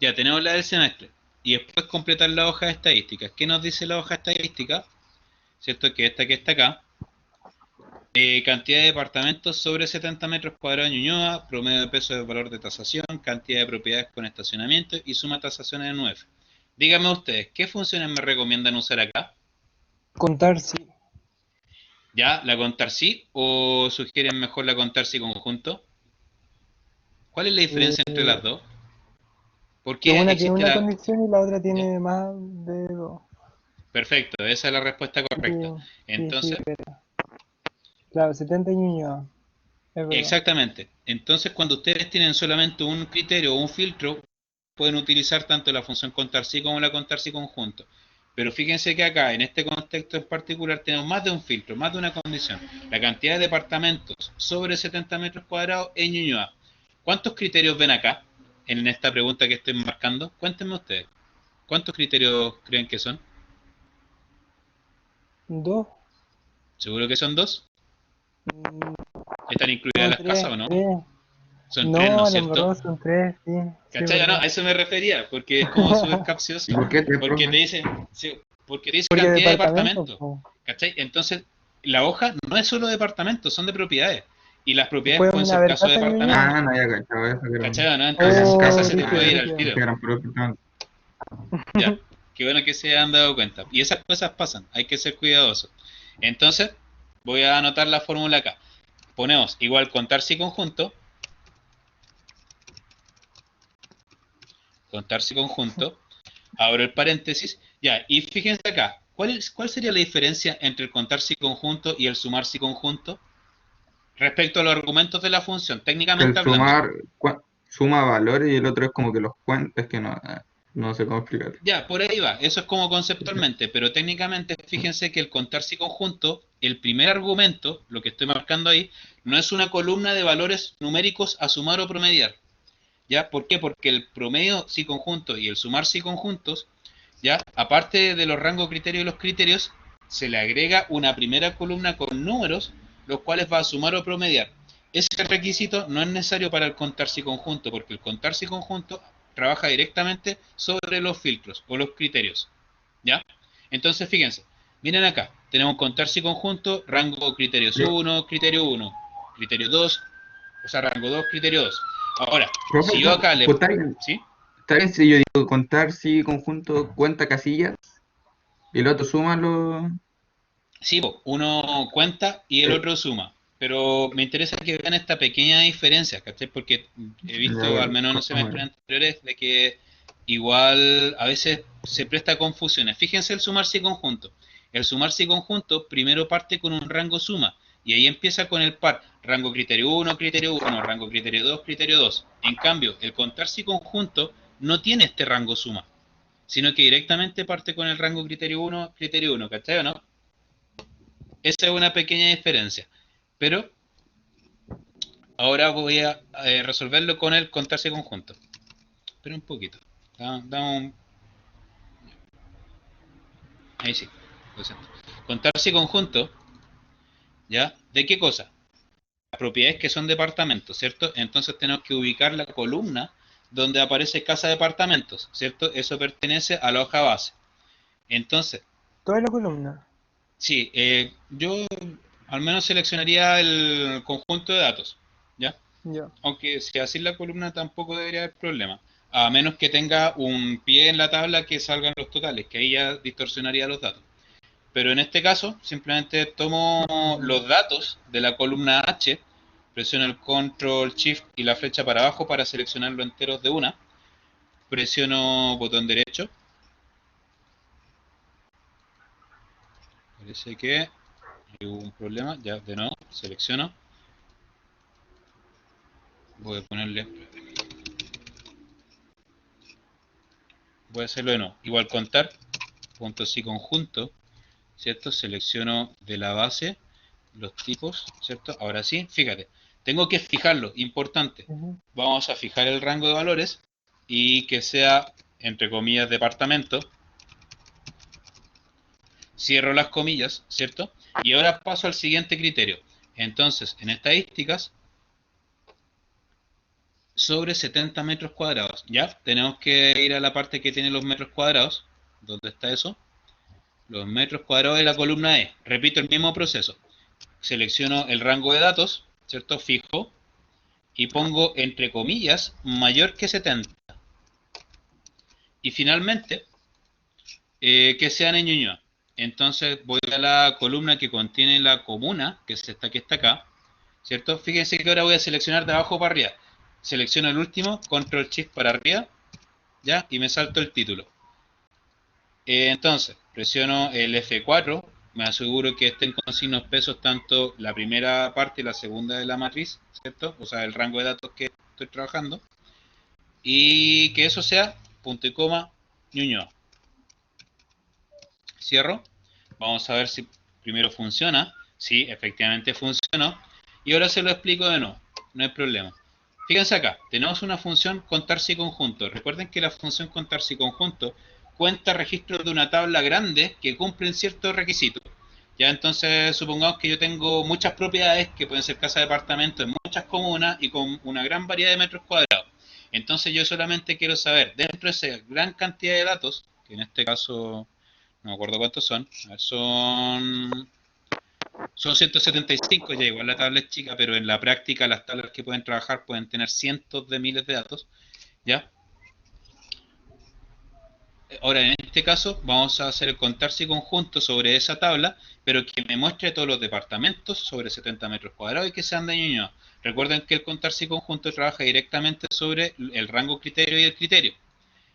Ya, tenemos la del semestre. Y después completar la hoja de estadísticas. ¿Qué nos dice la hoja de estadísticas? ¿Cierto? Que está acá. Cantidad de departamentos sobre 70 metros cuadrados en Ñuñoa, promedio de peso de valor de tasación, cantidad de propiedades con estacionamiento y suma tasaciones en UF. Díganme ustedes, ¿qué funciones me recomiendan usar acá? Contar sí. ¿Ya? ¿La contar sí o sugieren mejor la contar sí conjunto? ¿Cuál es la diferencia entre Eh, las dos? ¿Por que qué una tiene existe una la...? condición y la otra ¿Ya? tiene más de dos. Perfecto, esa es la respuesta Sí, correcta. sí, sí, Entonces, claro, 70 Ñuñoa, es verdad. exactamente. Entonces, cuando ustedes tienen solamente un criterio o un filtro, pueden utilizar tanto la función contar sí como la contar sí conjunto. Pero fíjense que acá, en este contexto en particular, tenemos más de un filtro, más de una condición. La cantidad de departamentos sobre 70 metros cuadrados en Ñuñoa. ¿Cuántos criterios ven acá en esta pregunta que estoy marcando? Cuéntenme ustedes. ¿Cuántos criterios creen que son? Dos, ¿Seguro que son dos? mm, ¿Están incluidas no, las casas tres, o no? tres. Son tres, ¿no No, es a lo cierto? mejor son tres, sí, sí, es ¿Cachai? No, verdad. a eso me refería, porque es como súper ¿Y capcioso. por qué tres, Porque te profe? dice, sí, porque te dice Porque cantidad de departamento, departamentos. po. ¿Cachai? Entonces, la hoja no es solo departamentos, son de propiedades. Y las propiedades pueden Pueden ser haber caso de casa en Ñuñoa. departamento. Ah, no había cachado eso, ¿Cachai? ¿No? que Entonces, eran esa Oh, casas se te brígido, puede que, ir al brígido. tiro. que eran por departamento. Ya. Qué bueno que se han dado cuenta. Y esas cosas pasan, hay que ser cuidadosos. Entonces, voy a anotar la fórmula acá. Ponemos igual contar si conjunto, contar si conjunto, abro el paréntesis, ya, y fíjense acá, ¿cuál sería la diferencia entre el contar si conjunto y el sumar si conjunto? Respecto a los argumentos de la función, Que el técnicamente hablando. sumar suma valores y el otro es como que los cuenta, es que no, no sé cómo explicar. Ya, por ahí va, eso es como conceptualmente, pero técnicamente fíjense que el contar si conjunto, el primer argumento, lo que estoy marcando ahí, no es una columna de valores numéricos a sumar o promediar. ¿Ya? ¿Por qué? Porque el promedio si conjunto y el sumar si conjuntos, ¿ya? Aparte de los rangos criterios y los criterios, se le agrega una primera columna con números, los cuales va a sumar o promediar. Ese requisito no es necesario para el contar si conjunto, porque el contar si conjunto trabaja directamente sobre los filtros o los criterios. ¿Ya? Entonces, fíjense, miren acá, tenemos contar si conjunto, rango criterios Pero, 1, criterio 1, criterio 2, o sea, rango 2, criterio 2. Ahora, profe, si yo acá le... pues ¿Sí? está bien si yo digo contar si conjunto cuenta casillas y el otro suma los... Sí, uno cuenta y el eh, otro suma. Pero me interesa que vean esta pequeña diferencia, ¿cachai? Porque he ya, visto, al menos en los ¿cómo semestres era? anteriores, de que igual a veces se presta a confusiones. Fíjense el sumarse y conjunto. El sumarse y conjunto primero parte con un rango suma. Y ahí empieza con el par. Rango criterio 1, rango criterio 2, criterio 2. En cambio, el contarse y conjunto no tiene este rango suma, sino que directamente parte con el rango criterio 1, ¿cachai o no? Esa es una pequeña diferencia. Pero ahora voy a resolverlo con el contarse conjunto. Espera un poquito. Ahí sí. Lo siento. Contarse conjunto, ¿ya? ¿De qué cosa? Las propiedades que son departamentos, ¿cierto? Entonces tenemos que ubicar la columna donde aparece casa departamentos, ¿cierto? Eso pertenece a la hoja base. Entonces, Toda la columna. sí, yo al menos seleccionaría el conjunto de datos, ¿ya? Ya. Aunque si así la columna tampoco debería haber problema. A menos que tenga un pie en la tabla que salgan los totales, que ahí ya distorsionaría los datos. Pero en este caso, simplemente tomo Mm, los datos de la columna H, presiono el Control Shift y la flecha para abajo para seleccionarlo enteros de una, presiono botón derecho, parece que hubo un problema, ya de nuevo, selecciono. Voy a ponerle... Voy a hacerlo de nuevo. Igual contar, punto si conjunto, ¿cierto? Selecciono de la base los tipos, ¿cierto? Ahora sí, fíjate, tengo que fijarlo, importante. Ujú. Vamos a fijar el rango de valores y que sea, entre comillas, departamento. Cierro las comillas, ¿cierto? Y ahora paso al siguiente criterio. Entonces, en estadísticas, sobre 70 metros cuadrados, ¿ya? Tenemos que ir a la parte que tiene los metros cuadrados. ¿Dónde está eso? Los metros cuadrados de la columna E. Repito el mismo proceso. Selecciono el rango de datos, ¿cierto? Fijo. Y pongo entre comillas mayor que 70. Y finalmente, que sean en Ñuñoa. Entonces voy a la columna que contiene la comuna, que es esta que está acá, ¿cierto? Fíjense que ahora voy a seleccionar de abajo para arriba. Selecciono el último, control shift para arriba, ¿ya? Y me salto el título. Entonces, presiono el F4, me aseguro que estén con signos pesos tanto la primera parte y la segunda de la matriz, ¿cierto? O sea, el rango de datos que estoy trabajando. Y que eso sea punto y coma Ñuñoa. Cierro. Vamos a ver si primero funciona. Sí, efectivamente funcionó. Y ahora se lo explico de nuevo. No hay problema. Fíjense acá, tenemos una función contarse y conjunto. Recuerden que la función contarse y conjunto cuenta registros de una tabla grande que cumplen ciertos requisitos. Ya entonces supongamos que yo tengo muchas propiedades que pueden ser casa de departamento en muchas comunas y con una gran variedad de metros cuadrados. Entonces yo solamente quiero saber, dentro de esa gran cantidad de datos, que en este caso no me acuerdo cuántos son, a ver, son 175, ya igual la tabla es chica, pero en la práctica las tablas que pueden trabajar pueden tener cientos de miles de datos, ¿ya? Ahora, en este caso, vamos a hacer el contarse conjunto sobre esa tabla, pero que me muestre todos los departamentos sobre 70 metros cuadrados y que sean de Ñuñoa. Recuerden que el contarse conjunto trabaja directamente sobre el rango criterio y el criterio.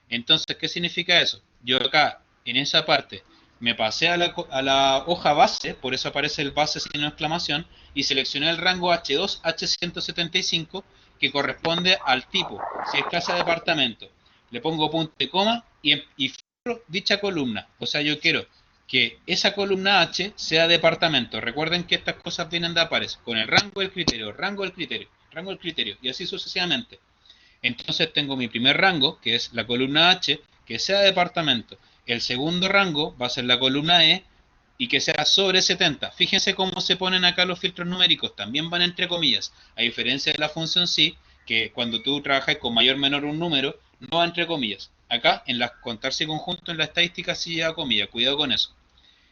Entonces, ¿qué significa eso? Yo acá, en esa parte, me pasé a la hoja base, por eso aparece el base signo de exclamación, y seleccioné el rango H2, H175, que corresponde al tipo. Si es casa de departamento, le pongo punto y coma y filtro dicha columna. O sea, yo quiero que esa columna H sea departamento. Recuerden que estas cosas vienen de pares, con el rango del criterio, rango del criterio, rango del criterio, y así sucesivamente. Entonces tengo mi primer rango, que es la columna H, que sea departamento. El segundo rango va a ser la columna E y que sea sobre 70. Fíjense cómo se ponen acá los filtros numéricos, también van entre comillas, a diferencia de la función sí, que cuando tú trabajas con mayor o menor un número, no va entre comillas. Acá, en las contarse conjunto, en la estadística sí lleva comillas, cuidado con eso.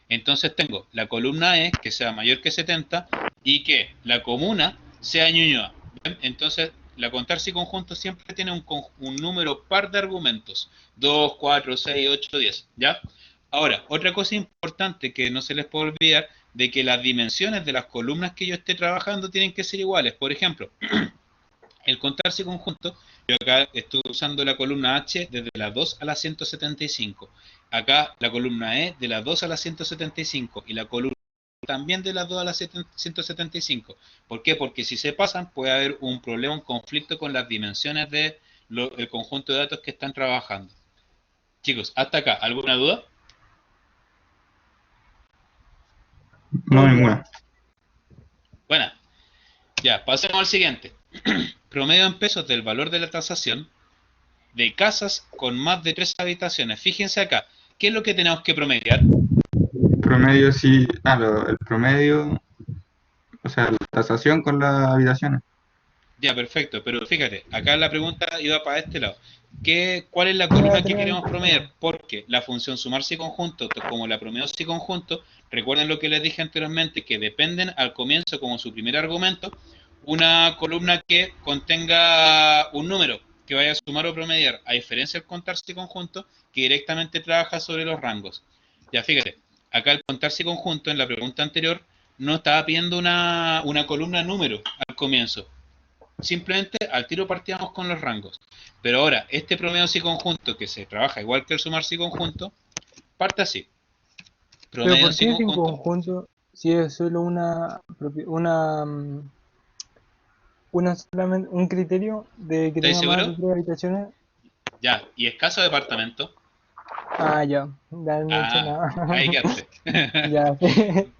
Entonces tengo la columna E, que sea mayor que 70, y que la comuna sea Ñuñoa. ¿Ven? Entonces, la contarse conjunto siempre tiene un número par de argumentos. 2, 4, 6, 8, 10. ¿Ya? Ahora, otra cosa importante que no se les puede olvidar, de que las dimensiones de las columnas que yo esté trabajando tienen que ser iguales. Por ejemplo, el contarse conjunto, yo acá estoy usando la columna H desde la 2 a la 175. Acá la columna E de la 2 a la 175 y la columna también de las 2 a la 175. ¿Por qué? Porque si se pasan puede haber un problema, un conflicto con las dimensiones del conjunto de datos que están trabajando. Chicos, hasta acá, ¿alguna duda? No, ninguna. Bueno, ya, pasemos al siguiente. Promedio en pesos del valor de la tasación de casas con más de 3 habitaciones. Fíjense acá, ¿qué es lo que tenemos que promediar? Promedio sí. El promedio, o sea, la tasación con las habitaciones. Ya, perfecto, pero fíjate, acá la pregunta iba para este lado. ¿Cuál es la columna que queremos promediar? Porque la función sumarse y conjunto, como la promedio y conjunto, recuerden lo que les dije anteriormente, que dependen al comienzo como su primer argumento, una columna que contenga un número que vaya a sumar o promediar, a diferencia del contarse y conjunto, que directamente trabaja sobre los rangos. Ya, fíjate, acá el contarse y conjunto, en la pregunta anterior, no estaba pidiendo una columna número al comienzo. Simplemente al tiro partíamos con los rangos. Pero ahora, este promedio sí conjunto, que se trabaja igual que el sumar sí conjunto, parte así. Pero Promedio ¿por sí qué sin conjunto. conjunto? si es solo solamente un criterio de que ¿Estáis tenga más de seguros? 3 habitaciones. Ya, ¿y escaso departamento? Ah, ya, ya no he hecho Ah, nada. ahí quedaste. Ya, sí.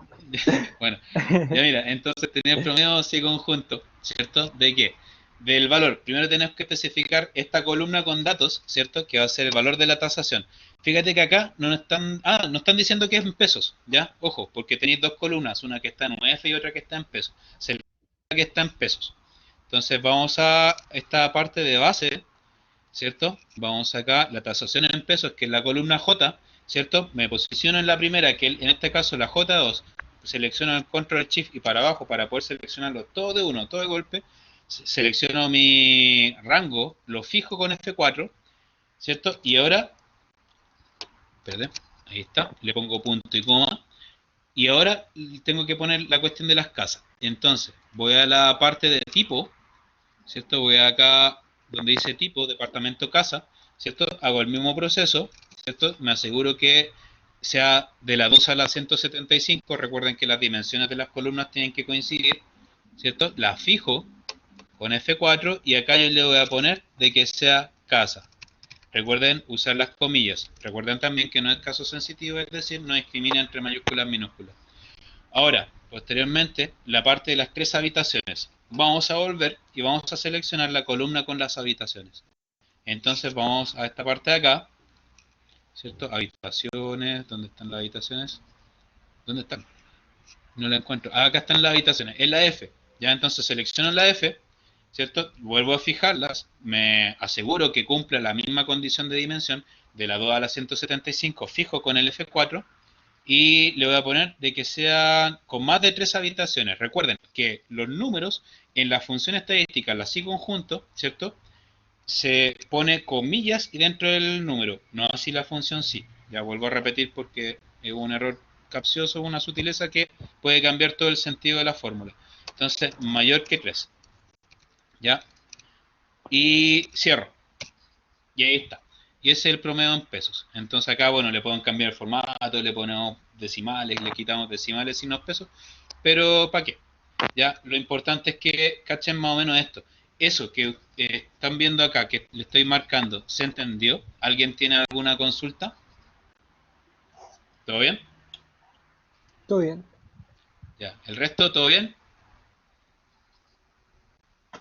Bueno, ya mira, entonces tenía el promedio así conjunto, ¿cierto? ¿De qué? Del valor. Primero tenemos que especificar esta columna con datos, ¿cierto? Que va a ser el valor de la tasación. Fíjate que acá no nos están, nos están diciendo que es en pesos, ¿ya? Ojo, porque tenéis dos columnas, una que está en UF y otra que está en pesos. Se que está en pesos. Entonces vamos a esta parte de base, ¿cierto? Vamos acá, la tasación en pesos, que es la columna J, ¿cierto? Me posiciono en la primera, que en este caso la J2, selecciono el control shift y para abajo para poder seleccionarlo todo de uno, todo de golpe, selecciono mi rango, lo fijo con F4, ¿cierto? Y ahora, perdón, ahí está, le pongo punto y coma, y ahora tengo que poner la cuestión de las casas. Entonces, voy a la parte de tipo, ¿cierto? Voy acá donde dice tipo, departamento casa, ¿cierto? Hago el mismo proceso, ¿cierto? Me aseguro que sea de la 2 a la 175, recuerden que las dimensiones de las columnas tienen que coincidir, ¿cierto? La fijo con F4 y acá yo le voy a poner de que sea casa. Recuerden usar las comillas. Recuerden también que no es caso sensitivo, es decir, no discrimina entre mayúsculas y minúsculas. Ahora, posteriormente, la parte de las tres habitaciones. Vamos a volver y vamos a seleccionar la columna con las habitaciones. Entonces vamos a esta parte de acá, ¿cierto? Habitaciones, ¿dónde están las habitaciones? ¿Dónde están? No la encuentro. Ah, acá están las habitaciones, es la F. Ya entonces selecciono la F, ¿cierto? Vuelvo a fijarlas, me aseguro que cumpla la misma condición de dimensión de la 2 a la 175, fijo con el F4 y le voy a poner de que sea con más de 3 habitaciones. Recuerden que los números en la función estadística, la sí conjunto, ¿cierto? Se pone comillas y dentro del número, no así la función sí. Ya vuelvo a repetir porque es un error capcioso, una sutileza que puede cambiar todo el sentido de la fórmula. Entonces, mayor que 3. ¿Ya? Y cierro. Y ahí está. Y ese es el promedio en pesos. Entonces acá, bueno, le pueden cambiar el formato, le ponemos decimales, le quitamos decimales signos pesos, pero ¿para qué? Ya, lo importante es que cachen más o menos esto. Eso que están viendo acá, que le estoy marcando, ¿se entendió? ¿Alguien tiene alguna consulta? ¿Todo bien? todo bien. Ya, ¿el resto todo bien?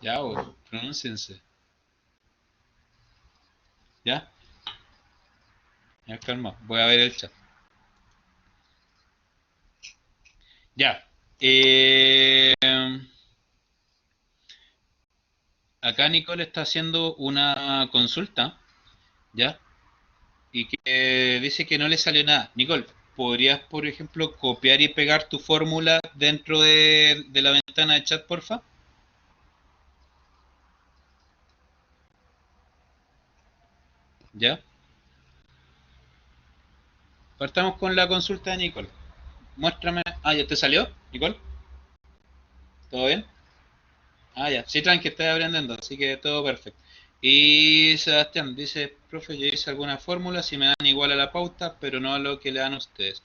Ya, pronúnciense. ¿Ya? Ya, calma, voy a ver el chat. Ya. Acá Nicole está haciendo una consulta, ¿ya? Y que dice que no le sale nada. Nicole, ¿podrías, por ejemplo, copiar y pegar tu fórmula dentro de la ventana de chat, porfa? ¿Ya? Partamos con la consulta de Nicole. Muéstrame. Ah, ¿ya te salió, Nicole? ¿Todo bien? Ah, ya. Sí, tranqui, estoy aprendiendo, así que todo perfecto. Y Sebastián dice, profe, yo hice alguna fórmula, si me dan igual a la pauta, pero no a lo que le dan ustedes.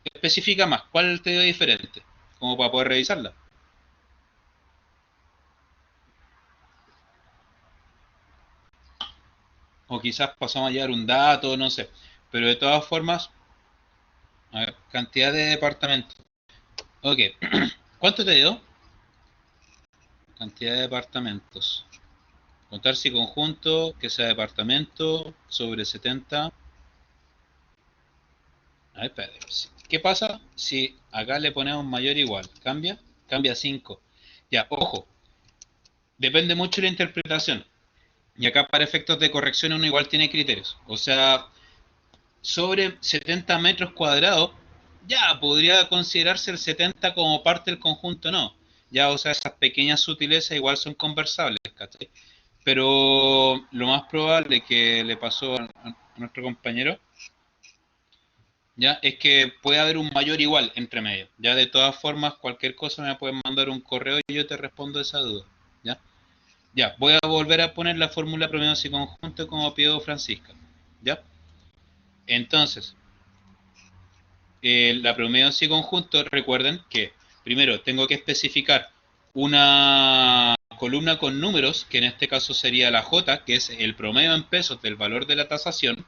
Especifica más, ¿cuál te dio diferente? Como para poder revisarla. O quizás pasamos a llevar un dato, no sé. Pero de todas formas, a ver, cantidad de departamentos. Ok, ¿cuánto te dio? Cantidad de departamentos. Contar si conjunto, que sea departamento, sobre 70. A ver, espérate. ¿Qué pasa si acá le ponemos mayor o igual? ¿Cambia? Cambia 5. Ya, ojo, depende mucho de la interpretación. Y acá para efectos de corrección uno igual tiene criterios. O sea, sobre 70 metros cuadrados, ya podría considerarse el 70 como parte del conjunto, no. Ya, o sea, esas pequeñas sutilezas igual son conversables, ¿cachai? Pero lo más probable que le pasó a nuestro compañero, ya, es que puede haber un mayor igual entre medio. Ya, de todas formas, cualquier cosa me pueden mandar un correo y yo te respondo esa duda. Ya, ya, voy a volver a poner la fórmula promedio y conjunto como pidió Francisca. Ya, entonces, la promedio sí conjunto, recuerden que primero tengo que especificar una columna con números, que en este caso sería la J, que es el promedio en pesos del valor de la tasación,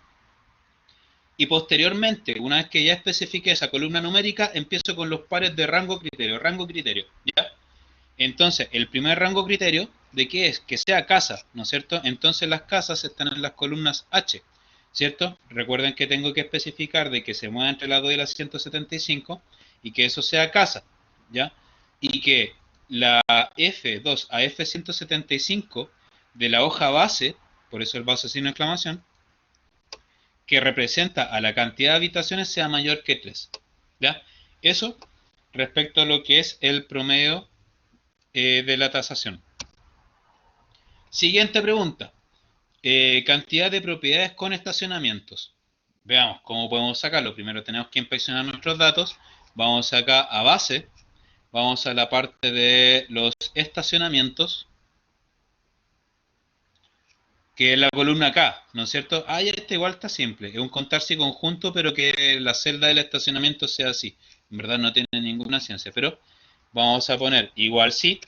y posteriormente, una vez que ya especifique esa columna numérica, empiezo con los pares de rango criterio, ¿ya? Entonces, el primer rango criterio, ¿de qué es? Que sea casa, ¿no es cierto? Entonces las casas están en las columnas H, ¿cierto? Recuerden que tengo que especificar de que se mueva entre las 2 y las 175 y que eso sea casa, ¿ya? Y que la F2 a F175 de la hoja base, por eso el base sin exclamación, que representa a la cantidad de habitaciones sea mayor que 3, ¿ya? Eso respecto a lo que es el promedio de la tasación. Siguiente pregunta. Cantidad de propiedades con estacionamientos. Veamos cómo podemos sacarlo. Primero tenemos que inspeccionar nuestros datos. Vamos acá a base. Vamos a la parte de los estacionamientos, que es la columna K, ¿no es cierto? Ah, ya este igual está simple. Es un contar si conjunto, pero que la celda del estacionamiento sea así. En verdad no tiene ninguna ciencia, pero vamos a poner igual si.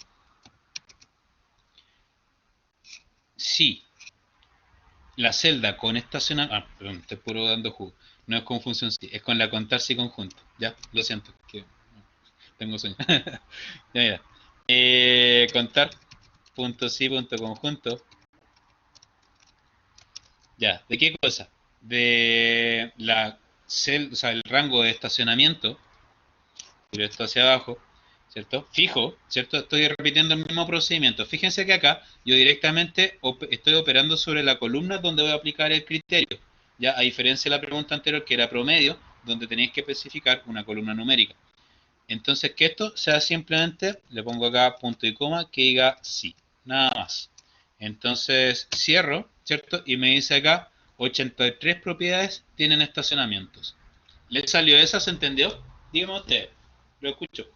Si la celda con estacionamiento... Ah, perdón, estoy puro dando jugo. No es con función si, es con la contar si conjunto. Ya, lo siento, que tengo sueño. Ya, mira. Contar punto si punto conjunto. Ya, ¿de qué cosa? De la o sea, el rango de estacionamiento, pero esto hacia abajo, ¿cierto? Fijo, ¿cierto? Estoy repitiendo el mismo procedimiento. Fíjense que acá yo directamente estoy operando sobre la columna donde voy a aplicar el criterio. Ya, a diferencia de la pregunta anterior que era promedio, donde tenéis que especificar una columna numérica. Entonces que esto sea simplemente, le pongo acá punto y coma, que diga sí, nada más. Entonces cierro, ¿cierto? Y me dice acá, 83 propiedades tienen estacionamientos. ¿Le salió esa? ¿Se entendió? Dígame usted, lo escucho.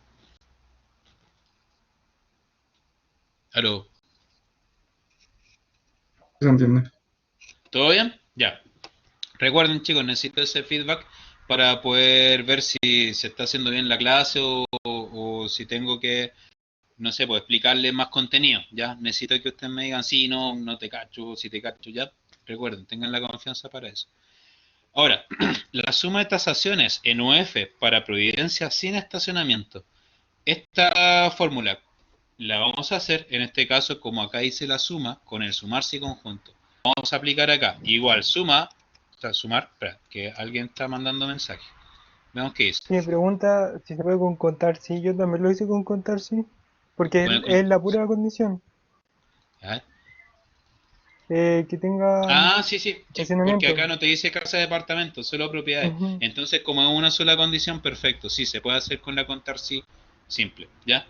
¿Aló? ¿Se entiende? ¿Todo bien? Ya. Recuerden, chicos, necesito ese feedback para poder ver si se está haciendo bien la clase o si tengo que, no sé, pues explicarle más contenido, ¿ya? Necesito que ustedes me digan, sí, no, no te cacho, si te cacho, ya. Recuerden, tengan la confianza para eso. Ahora, la suma de tasaciones en UF para providencia sin estacionamiento. Esta fórmula la vamos a hacer, en este caso, como acá dice la suma, con el sumarse y conjunto. Vamos a aplicar acá, igual suma, o sea, sumar, espera, que alguien está mandando mensaje. Veamos qué dice. Si me pregunta si se puede con contar sí, yo también lo hice con contar sí. Porque Pueden es la contar. pura condición. ¿Ya? Que tenga Ah, sí, sí, sí, porque estacionamiento. acá no te dice casa de departamento, solo propiedades. Ujú. Entonces, como es una sola condición, perfecto, sí, se puede hacer con la contar sí simple, ¿ya?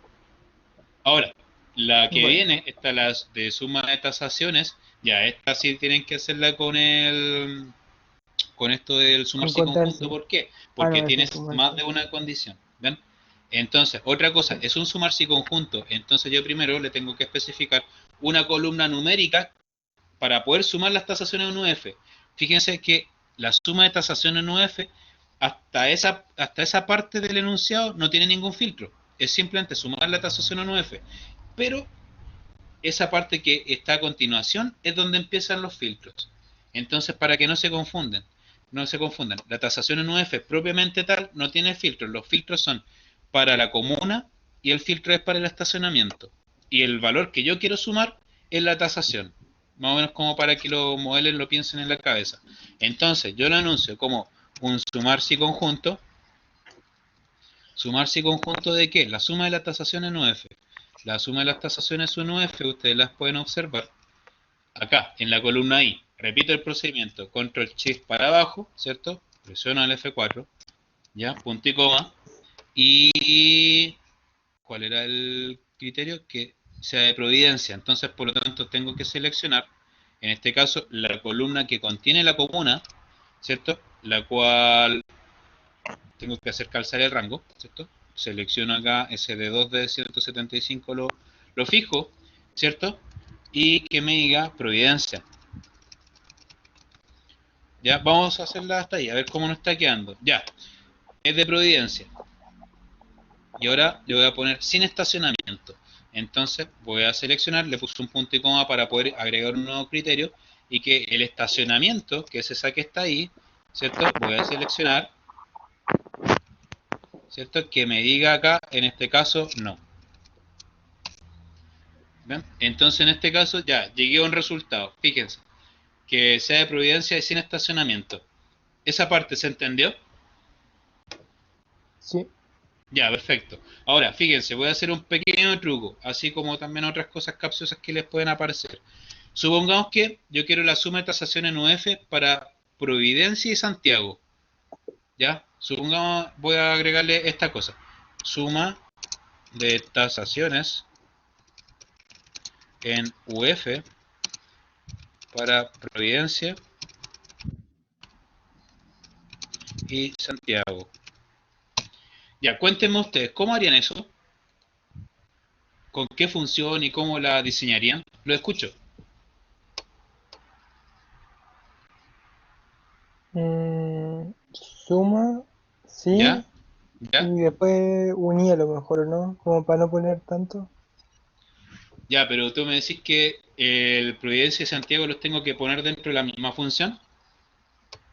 Ahora, la que Bueno, viene, esta las de suma de tasaciones, ya esta sí tienen que hacerla con esto del sumar con sí contar conjunto. sí. ¿Por qué? Ah, Porque no, ese es tienes sumar más sí. de una condición, ¿ven? Entonces, otra cosa, es un sumar sí conjunto. Entonces yo primero le tengo que especificar una columna numérica para poder sumar las tasaciones en UF. Fíjense que la suma de tasaciones en UF, hasta esa parte del enunciado no tiene ningún filtro. Es simplemente sumar la tasación en UF. Pero esa parte que está a continuación es donde empiezan los filtros. Entonces, para que no se confundan, la tasación en UF propiamente tal no tiene filtros. Los filtros son para la comuna y el filtro es para el estacionamiento. Y el valor que yo quiero sumar es la tasación. Más o menos como para que los modelos lo piensen en la cabeza. Entonces, yo lo anuncio como un sumar si conjunto. ¿Sumar si conjunto de qué? La suma de las tasaciones en UF. La suma de las tasaciones en UF, ustedes las pueden observar acá, en la columna I. Repito el procedimiento, control shift para abajo, ¿cierto? Presiono el F4, ya, punto y coma. Y ¿cuál era el criterio? Que sea de providencia. Entonces, por lo tanto, tengo que seleccionar, en este caso, la columna que contiene la comuna, ¿cierto? La cual tengo que hacer calzar el rango, ¿cierto? Selecciono acá ese de 2 de 175, lo fijo, ¿cierto? Y que me diga providencia. Ya, vamos a hacerla hasta ahí, a ver cómo nos está quedando. Ya, es de Providencia. Y ahora le voy a poner sin estacionamiento. Entonces voy a seleccionar, le puse un punto y coma para poder agregar un nuevo criterio y que el estacionamiento, que es esa que está ahí, ¿cierto? Voy a seleccionar, ¿cierto? Que me diga acá, en este caso, no. ¿Ven? Entonces en este caso ya llegué a un resultado. Fíjense, que sea de Providencia y sin estacionamiento. ¿Esa parte se entendió? Sí. Ya, perfecto. Ahora, fíjense, voy a hacer un pequeño truco, así como también otras cosas capciosas que les pueden aparecer. Supongamos que yo quiero la suma de tasación en UF para Providencia y Santiago. ¿Ya? Supongamos, voy a agregarle esta cosa. Suma de tasaciones en UF para Providencia y Santiago. Ya, cuéntenme ustedes, ¿cómo harían eso? ¿Con qué función y cómo la diseñarían? Lo escucho. Suma, sí, ¿Ya? ¿Ya? y después uní a lo mejor, ¿no? Como para no poner tanto. Ya, pero tú me decís que el Providencia y Santiago los tengo que poner dentro de la misma función.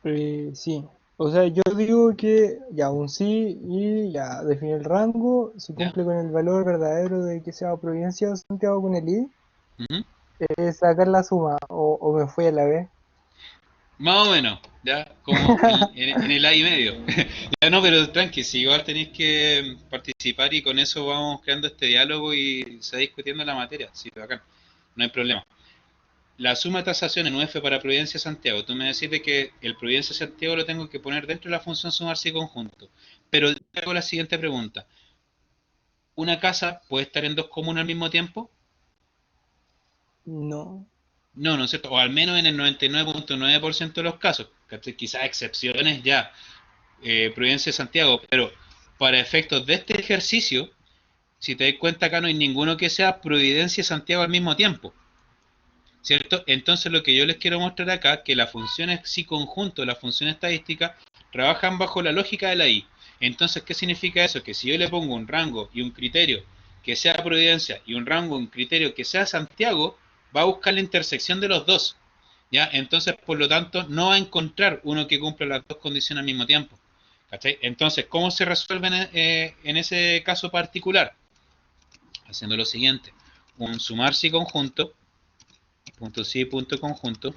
Sí. O sea, yo digo que ya un sí y ya define el rango, si ¿Ya? cumple con el valor verdadero de que sea Providencia o Santiago con el i, Ujú. es sacar la suma, o me fui a la vez. Más o menos, ¿ya? Como en el A y medio. Ya no, pero tranqui, si igual tenéis que participar y con eso vamos creando este diálogo y se va discutiendo la materia. Sí, bacán. No hay problema. La suma de tasación en UF para Providencia Santiago. Tú me decís de que el Providencia Santiago lo tengo que poner dentro de la función sumarse y conjunto. Pero te hago la siguiente pregunta. ¿Una casa puede estar en dos comunas al mismo tiempo? No. No, ¿no es cierto? O al menos en el 99.9% de los casos. ¿Cachai? Quizás excepciones ya, Providencia y Santiago, pero para efectos de este ejercicio, si te das cuenta acá no hay ninguno que sea Providencia y Santiago al mismo tiempo, ¿cierto? Entonces lo que yo les quiero mostrar acá, que las funciones sí conjunto, las funciones estadísticas, trabajan bajo la lógica de la I. Entonces, ¿qué significa eso? Que si yo le pongo un rango y un criterio que sea Providencia y un rango y un criterio que sea Santiago, va a buscar la intersección de los dos. ¿Ya? Entonces, por lo tanto, no va a encontrar uno que cumpla las dos condiciones al mismo tiempo. ¿Cachai? Entonces, ¿cómo se resuelve en ese caso particular? Haciendo lo siguiente. Un sumarse y conjunto, punto sí, punto conjunto.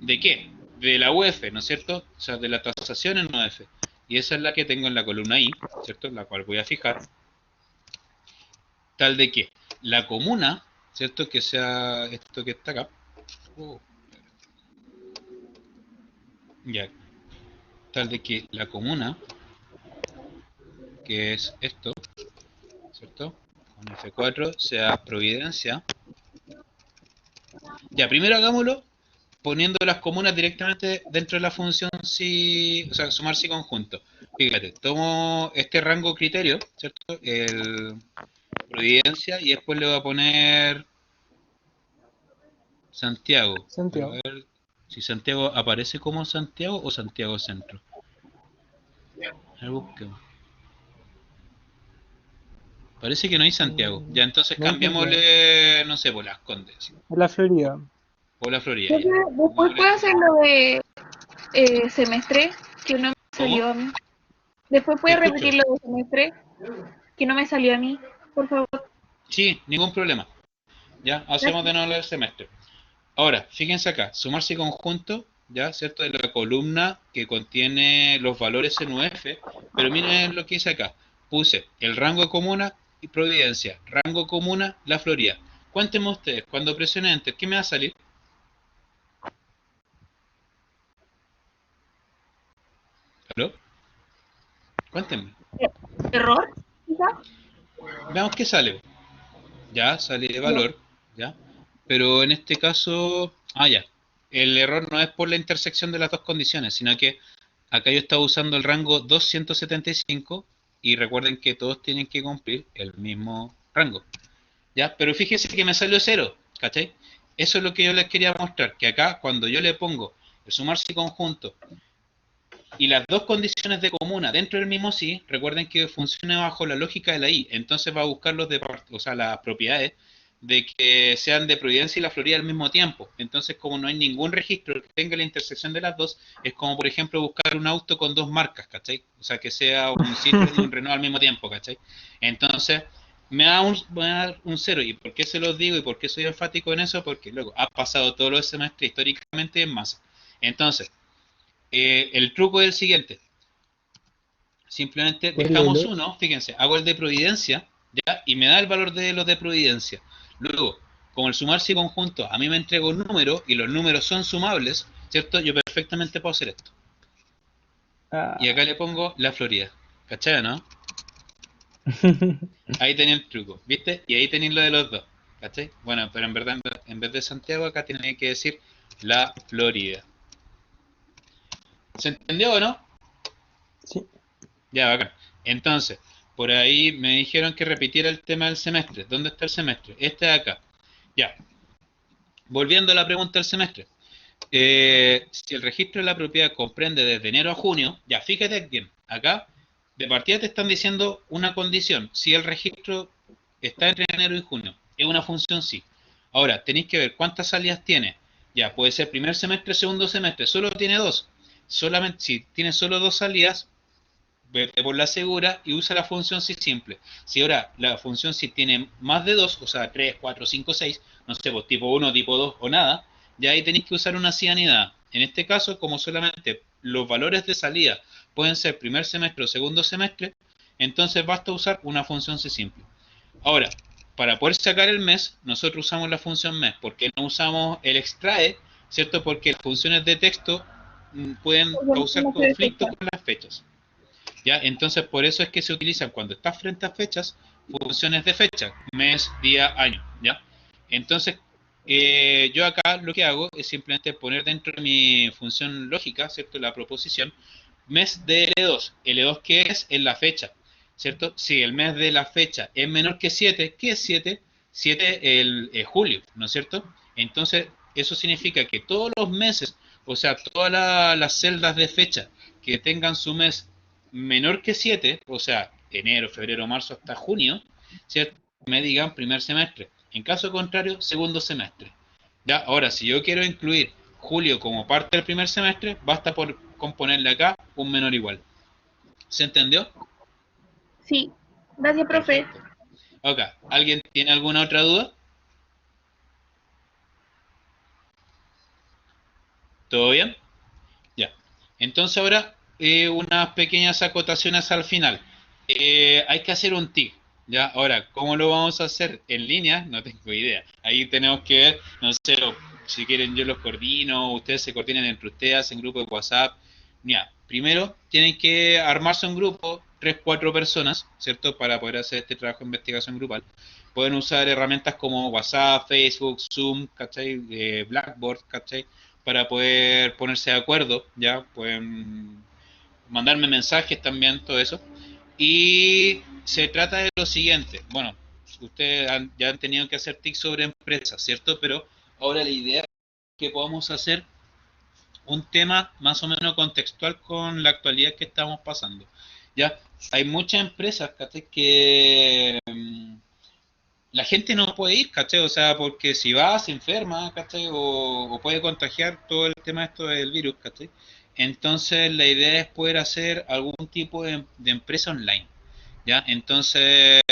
¿De qué? De la UF, ¿no es cierto? O sea, de la tasación en UF. Y esa es la que tengo en la columna I, ¿cierto? La cual voy a fijar. Tal de que la comuna, ¿cierto? Que sea esto que está acá. Oh, ya. Tal de que la comuna, que es esto, ¿cierto? Con F4 sea Providencia. Ya, primero hagámoslo poniendo las comunas directamente dentro de la función si, o sea, sumarse conjunto. Fíjate, tomo este rango criterio, ¿cierto? El Providencia y después le voy a poner Santiago. Pero a Santiago. ver si Santiago aparece como Santiago o Santiago Centro. A ver, busquemos. Parece que no hay Santiago. Ya entonces No hay Santiago. cambiémosle, no sé, por Las Condes. La Florida. O la Florida ya. Después Pongámosle puede esto. hacer lo de semestre, que no me ¿Cómo? salió a mí. Después Te puede escucho. repetir lo de semestre, que no me salió a mí, por favor. Sí, ningún problema. Ya, hacemos de Gracias. nuevo el semestre. Ahora, fíjense acá, sumarse conjunto, ya, ¿cierto? De la columna que contiene los valores en UF, pero miren lo que hice acá. Puse el rango de comuna y Providencia, rango comuna, la Florida. Cuéntenme ustedes, cuando presione Enter, ¿qué me va a salir? ¿Aló? Cuéntenme. ¿Error? Quizá. Veamos qué sale. Ya, sale de Ya. valor, ya. Pero en este caso, ya. El error no es por la intersección de las dos condiciones, sino que acá yo estaba usando el rango 275 y recuerden que todos tienen que cumplir el mismo rango. ¿Ya? Pero fíjense que me salió cero, ¿cachai? Eso es lo que yo les quería mostrar, que acá cuando yo le pongo el sumarse conjunto Y las dos condiciones de comuna dentro del mismo sí, recuerden que funciona bajo la lógica de la I. Entonces va a buscar o sea, las propiedades de que sean de Providencia y la Florida al mismo tiempo. Entonces, como no hay ningún registro que tenga la intersección de las dos, es como, por ejemplo, buscar un auto con dos marcas, ¿cachai? O sea, que sea un Citroën y un Renault al mismo tiempo, ¿cachai? Entonces, me da un cero. ¿Y por qué se los digo y por qué soy enfático en eso? Porque luego ha pasado todos los semestres históricamente en masa. Entonces, el truco es el siguiente. Simplemente ¿Cuál, dejamos Lolo? uno, fíjense, hago el de Providencia, ¿ya? Y me da el valor de los de Providencia. Luego, como el sumarse y conjunto a mí me entrega un número y los números son sumables, ¿cierto? Yo perfectamente puedo hacer esto. Y Ah. acá le pongo la Florida. ¿Cachai, no? Ahí tenía el truco, ¿viste? Y ahí tenéis lo de los dos. ¿Cachai? Bueno, pero en verdad, en vez de Santiago, acá tiene que decir la Florida. ¿Se entendió o no? Sí. Ya, bacán. Entonces, por ahí me dijeron que repitiera el tema del semestre. ¿Dónde está el semestre? Este de acá. Ya. Volviendo a la pregunta del semestre. Si el registro de la propiedad comprende desde enero a junio, ya fíjate bien, acá de partida te están diciendo una condición. Si el registro está entre enero y junio, es una función sí. Ahora, tenéis que ver cuántas salidas tiene. Ya, puede ser primer semestre, segundo semestre, solo tiene dos. Solamente si tiene solo dos salidas, vete por la segura y usa la función si simple. Si ahora la función si tiene más de dos, o sea, 3, 4, 5, 6, no sé, pues tipo 1, tipo 2 o nada, ya ahí tenéis que usar una si anidada. En este caso, como solamente los valores de salida pueden ser primer semestre o segundo semestre, entonces basta usar una función si simple. Ahora, para poder sacar el mes, nosotros usamos la función mes. ¿Por qué no usamos el extrae? ¿Cierto? Porque las funciones de texto pueden Bueno, causar no sé conflicto fecha. con las fechas. ¿Ya? Entonces, por eso es que se utilizan cuando estás frente a fechas, funciones de fecha, mes, día, año, ¿ya? Entonces, yo acá lo que hago es simplemente poner dentro de mi función lógica, ¿cierto? La proposición, mes de L2. L2, ¿qué es? Es la fecha, ¿cierto? Si el mes de la fecha es menor que 7, ¿qué es 7? 7 el julio, ¿no es cierto? Entonces, eso significa que todos los meses, o sea, todas las celdas de fecha que tengan su mes menor que 7, o sea, enero, febrero, marzo hasta junio, ¿cierto? Me digan primer semestre. En caso contrario, segundo semestre. Ya, ahora, si yo quiero incluir julio como parte del primer semestre, basta por componerle acá un menor igual. ¿Se entendió? Sí. Gracias, profe. Perfecto. Ok, ¿alguien tiene alguna otra duda? ¿Todo bien? Ya. Entonces ahora unas pequeñas acotaciones al final. Hay que hacer un TIC. ¿Ya? Ahora, ¿cómo lo vamos a hacer? ¿En línea? No tengo idea. Ahí tenemos que ver, no sé, si quieren yo los coordino, ustedes se coordinan entre ustedes, hacen grupo de WhatsApp. Ya, primero tienen que armarse un grupo, 3, 4 personas, ¿cierto? Para poder hacer este trabajo de investigación grupal. Pueden usar herramientas como WhatsApp, Facebook, Zoom, ¿cachai? Blackboard, ¿cachai? Para poder ponerse de acuerdo, ¿ya? Pueden mandarme mensajes también, todo eso. Y se trata de lo siguiente, bueno, ustedes ya han tenido que hacer TIC sobre empresas, ¿cierto? Pero ahora la idea es que podamos hacer un tema más o menos contextual con la actualidad que estamos pasando. Ya, hay muchas empresas, ¿cachai? Que la gente no puede ir, ¿cachai? O sea, porque si va, se enferma, ¿cachai? O puede contagiar todo el tema esto del virus, ¿cachai? Entonces, la idea es poder hacer algún tipo de empresa online, ¿ya? Entonces,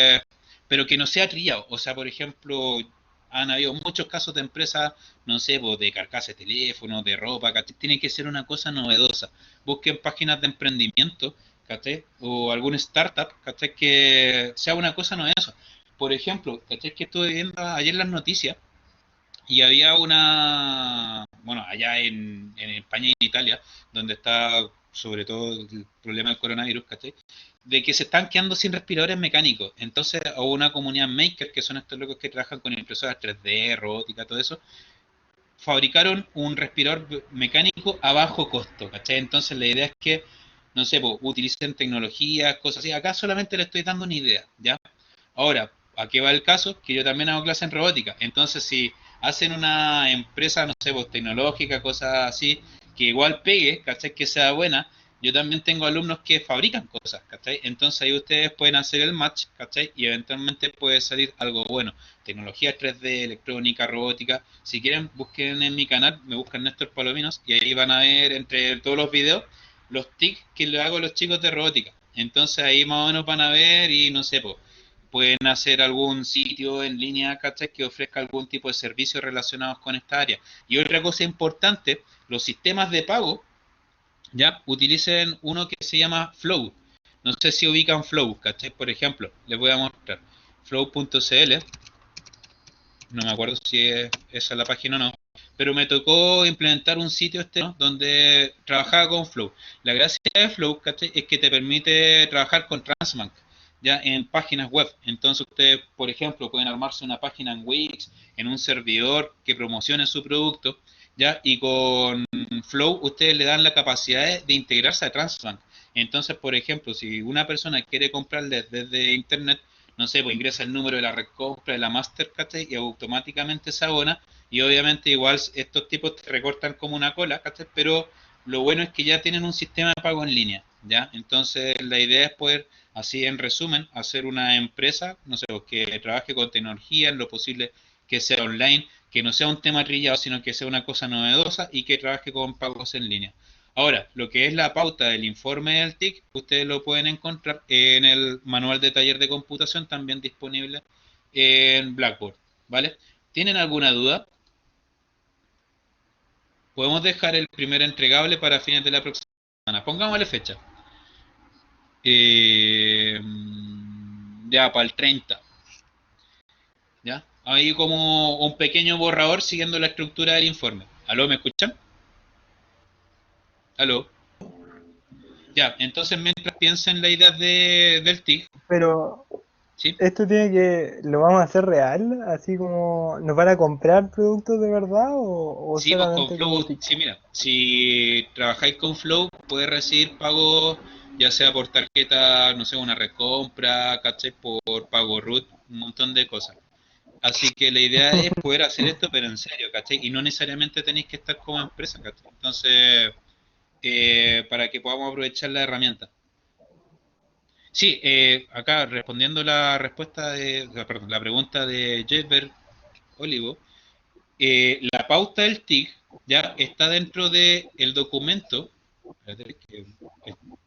pero que no sea trillado. O sea, por ejemplo, han habido muchos casos de empresas, no sé, pues, de carcasas de teléfono, de ropa, ¿cachai? Tiene que ser una cosa novedosa. Busquen páginas de emprendimiento, ¿cachai? O algún startup, ¿cachai? Que sea una cosa novedosa. Por ejemplo, ¿cachai? Que estuve viendo ayer las noticias y había una, bueno, allá en España y en Italia, donde está sobre todo el problema del coronavirus, ¿cachai? De que se están quedando sin respiradores mecánicos. Entonces, hubo una comunidad maker, que son estos locos que trabajan con impresoras 3D, robótica, todo eso, fabricaron un respirador mecánico a bajo costo, ¿cachai? Entonces, la idea es que, no sé, pues, utilicen tecnologías, cosas así. Acá solamente le estoy dando una idea, ¿ya? Ahora, ¿a qué va el caso? Que yo también hago clase en robótica. Entonces, si hacen una empresa, no sé, pues, tecnológica, cosas así, que igual pegue, ¿cachai? Que sea buena, yo también tengo alumnos que fabrican cosas, ¿cachai? Entonces ahí ustedes pueden hacer el match, ¿cachai? Y eventualmente puede salir algo bueno. Tecnología 3D, electrónica, robótica. Si quieren, busquen en mi canal, me buscan Néstor Palominos, y ahí van a ver entre todos los videos los tics que le hago a los chicos de robótica. Entonces ahí más o menos van a ver y no sé, pues, pueden hacer algún sitio en línea, ¿cachai? Que ofrezca algún tipo de servicios relacionados con esta área. Y otra cosa importante, los sistemas de pago, ya, utilicen uno que se llama Flow. No sé si ubican Flow, ¿cachai? Por ejemplo, les voy a mostrar. Flow.cl, no me acuerdo si es esa la página o no, pero me tocó implementar un sitio ¿no? donde trabajaba con Flow. La gracia de Flow, ¿cachai? Es que te permite trabajar con Transbank, ya en páginas web. Entonces ustedes, por ejemplo, pueden armarse una página en Wix, en un servidor que promocione su producto, ya, y con Flow ustedes le dan la capacidad de integrarse a Transbank. Entonces, por ejemplo, si una persona quiere comprarle desde internet, no sé, pues ingresa el número de la red compra de la Mastercard y automáticamente se abona. Y obviamente igual estos tipos te recortan como una cola, ¿cachai? Pero lo bueno es que ya tienen un sistema de pago en línea, ¿ya? Entonces la idea es poder, así en resumen, hacer una empresa, no sé, pues, que trabaje con tecnología en lo posible, que sea online, que no sea un tema trillado, sino que sea una cosa novedosa y que trabaje con pagos en línea. Ahora, lo que es la pauta del informe del TIC, ustedes lo pueden encontrar en el manual de taller de computación, también disponible en Blackboard, ¿vale? ¿Tienen alguna duda? Podemos dejar el primer entregable para fines de la próxima semana. Pongámosle fecha. Eh, ya, para el 30. ¿Ya? Ahí como un pequeño borrador siguiendo la estructura del informe. ¿Aló, me escuchan? ¿Aló? Ya, entonces mientras piensen la idea del TIC, Pero ¿sí? esto tiene que, ¿lo vamos a hacer real? Así como, ¿nos van a comprar productos de verdad o Sí, pues con solamente como Flow, TIC? sí, mira, si trabajáis con Flow, puedes recibir pago ya sea por tarjeta, no sé, una recompra, ¿cachai? Por pago root, un montón de cosas. Así que la idea es poder hacer esto, pero en serio, ¿cachai? Y no necesariamente tenéis que estar como empresa, ¿cachai? Entonces, para que podamos aprovechar la herramienta. Sí, acá respondiendo la respuesta perdón, la pregunta de Jesper Olivo, la pauta del TIC ya está dentro del documento, espérate, que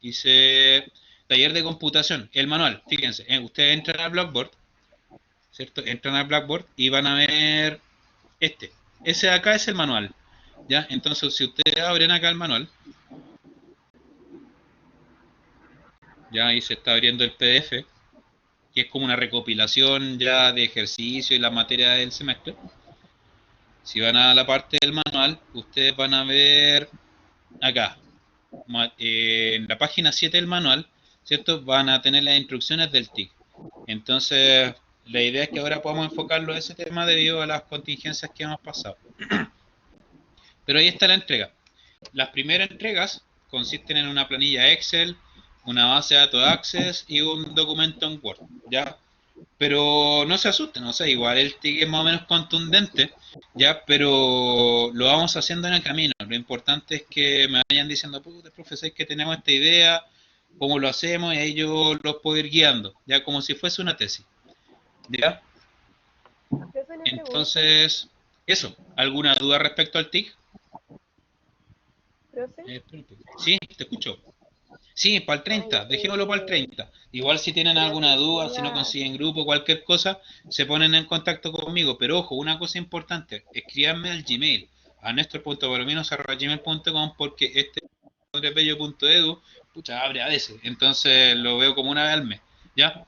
dice taller de computación, el manual, fíjense, ustedes entran al Blackboard, ¿cierto? Entran al Blackboard y van a ver ese de acá es el manual, ¿ya? Entonces si ustedes abren acá el manual, ya ahí se está abriendo el PDF, que es como una recopilación ya de ejercicio y la materia del semestre. Si van a la parte del manual, ustedes van a ver acá, en la página 7 del manual, ¿cierto? Van a tener las instrucciones del TIC. Entonces, la idea es que ahora podamos enfocarlo a ese tema debido a las contingencias que hemos pasado. Pero ahí está la entrega. Las primeras entregas consisten en una planilla Excel, una base de datos Access y un documento en Word, ¿ya? Pero no se asusten, o sea, igual el TIC es más o menos contundente, ya, pero lo vamos haciendo en el camino. Lo importante es que me vayan diciendo, puta, profesor, es que tenemos esta idea, cómo lo hacemos, y ahí yo los puedo ir guiando, ya como si fuese una tesis, ¿ya? Profe, le pregunto, Entonces, eso, ¿alguna duda respecto al TIC? profe. Sí, te escucho. Sí, para el Ay, 30, dejémoslo para el 30. Igual si tienen alguna profe, duda, si no iba, consiguen grupo, cualquier cosa, se ponen en contacto conmigo. Pero ojo, una cosa importante, escríbanme al Gmail, a nestor.palominos@gmail.com porque este andresbello.edu, pucha, abre a veces, entonces lo veo como una vez al mes, ¿ya?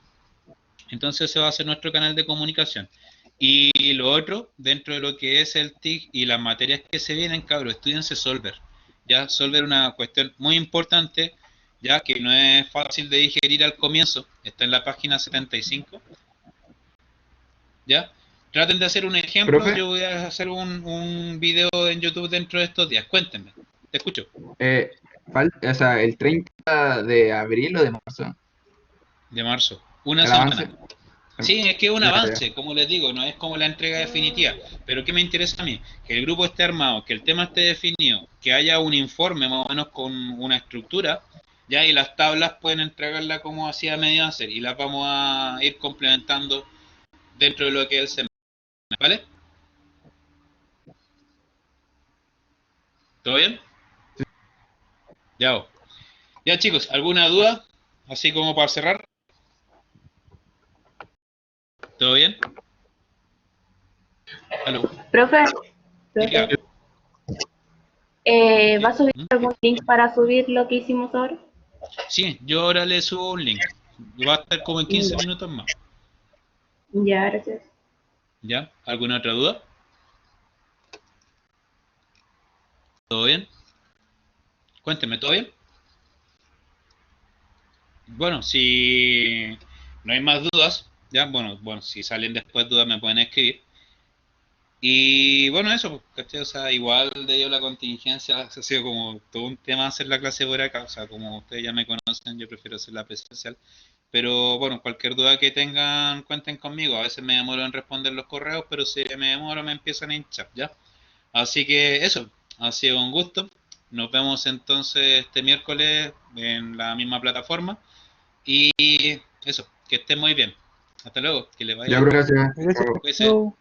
Entonces ese va a ser nuestro canal de comunicación. Y lo otro, dentro de lo que es el TIC y las materias que se vienen, cabros, estudiense Solver. Ya, Solver es una cuestión muy importante, ya que no es fácil de digerir al comienzo, está en la página 75, ¿ya? Traten de hacer un ejemplo, Profe, yo voy a hacer un video en YouTube dentro de estos días, cuéntenme, te escucho, o sea, el 30 de abril o de marzo, de marzo, una el avance. semana, Sí, es que es un Ya, ya. avance, como les digo, no es como la entrega definitiva. Pero ¿qué me interesa a mí? Que el grupo esté armado, que el tema esté definido, que haya un informe más o menos con una estructura, ya, y las tablas pueden entregarla como así a medio hacer, y las vamos a ir complementando dentro de lo que es el semestre, ¿vale? ¿Todo bien? Ya, ya chicos, ¿alguna duda? Así como para cerrar. ¿Todo bien? ¿Aló? Profe, Diga. profe, ¿va a subir ¿Mm? algún link para subir lo que hicimos ahora? Sí, yo ahora le subo un link. Va a estar como en 15 Ya, minutos más. ya, gracias. ¿Ya? ¿Alguna otra duda? ¿Todo bien? Cuénteme, ¿todo bien? Bueno, si no hay más dudas, ya, bueno, si salen después dudas me pueden escribir. Y bueno, eso, pues, ¿cachai? O sea, igual debido a la contingencia, ha sido como todo un tema hacer la clase por acá, o sea, como ustedes ya me conocen, yo prefiero hacer la presencial. Pero bueno, cualquier duda que tengan, cuenten conmigo. A veces me demoro en responder los correos, pero si me demoro me empiezan a hinchar, ¿ya? Así que eso, ha sido un gusto. Nos vemos entonces este miércoles en la misma plataforma. Y eso, que estén muy bien. Hasta luego, que les vaya Ya, bien. gracias. Gracias. Cuídense. Chao.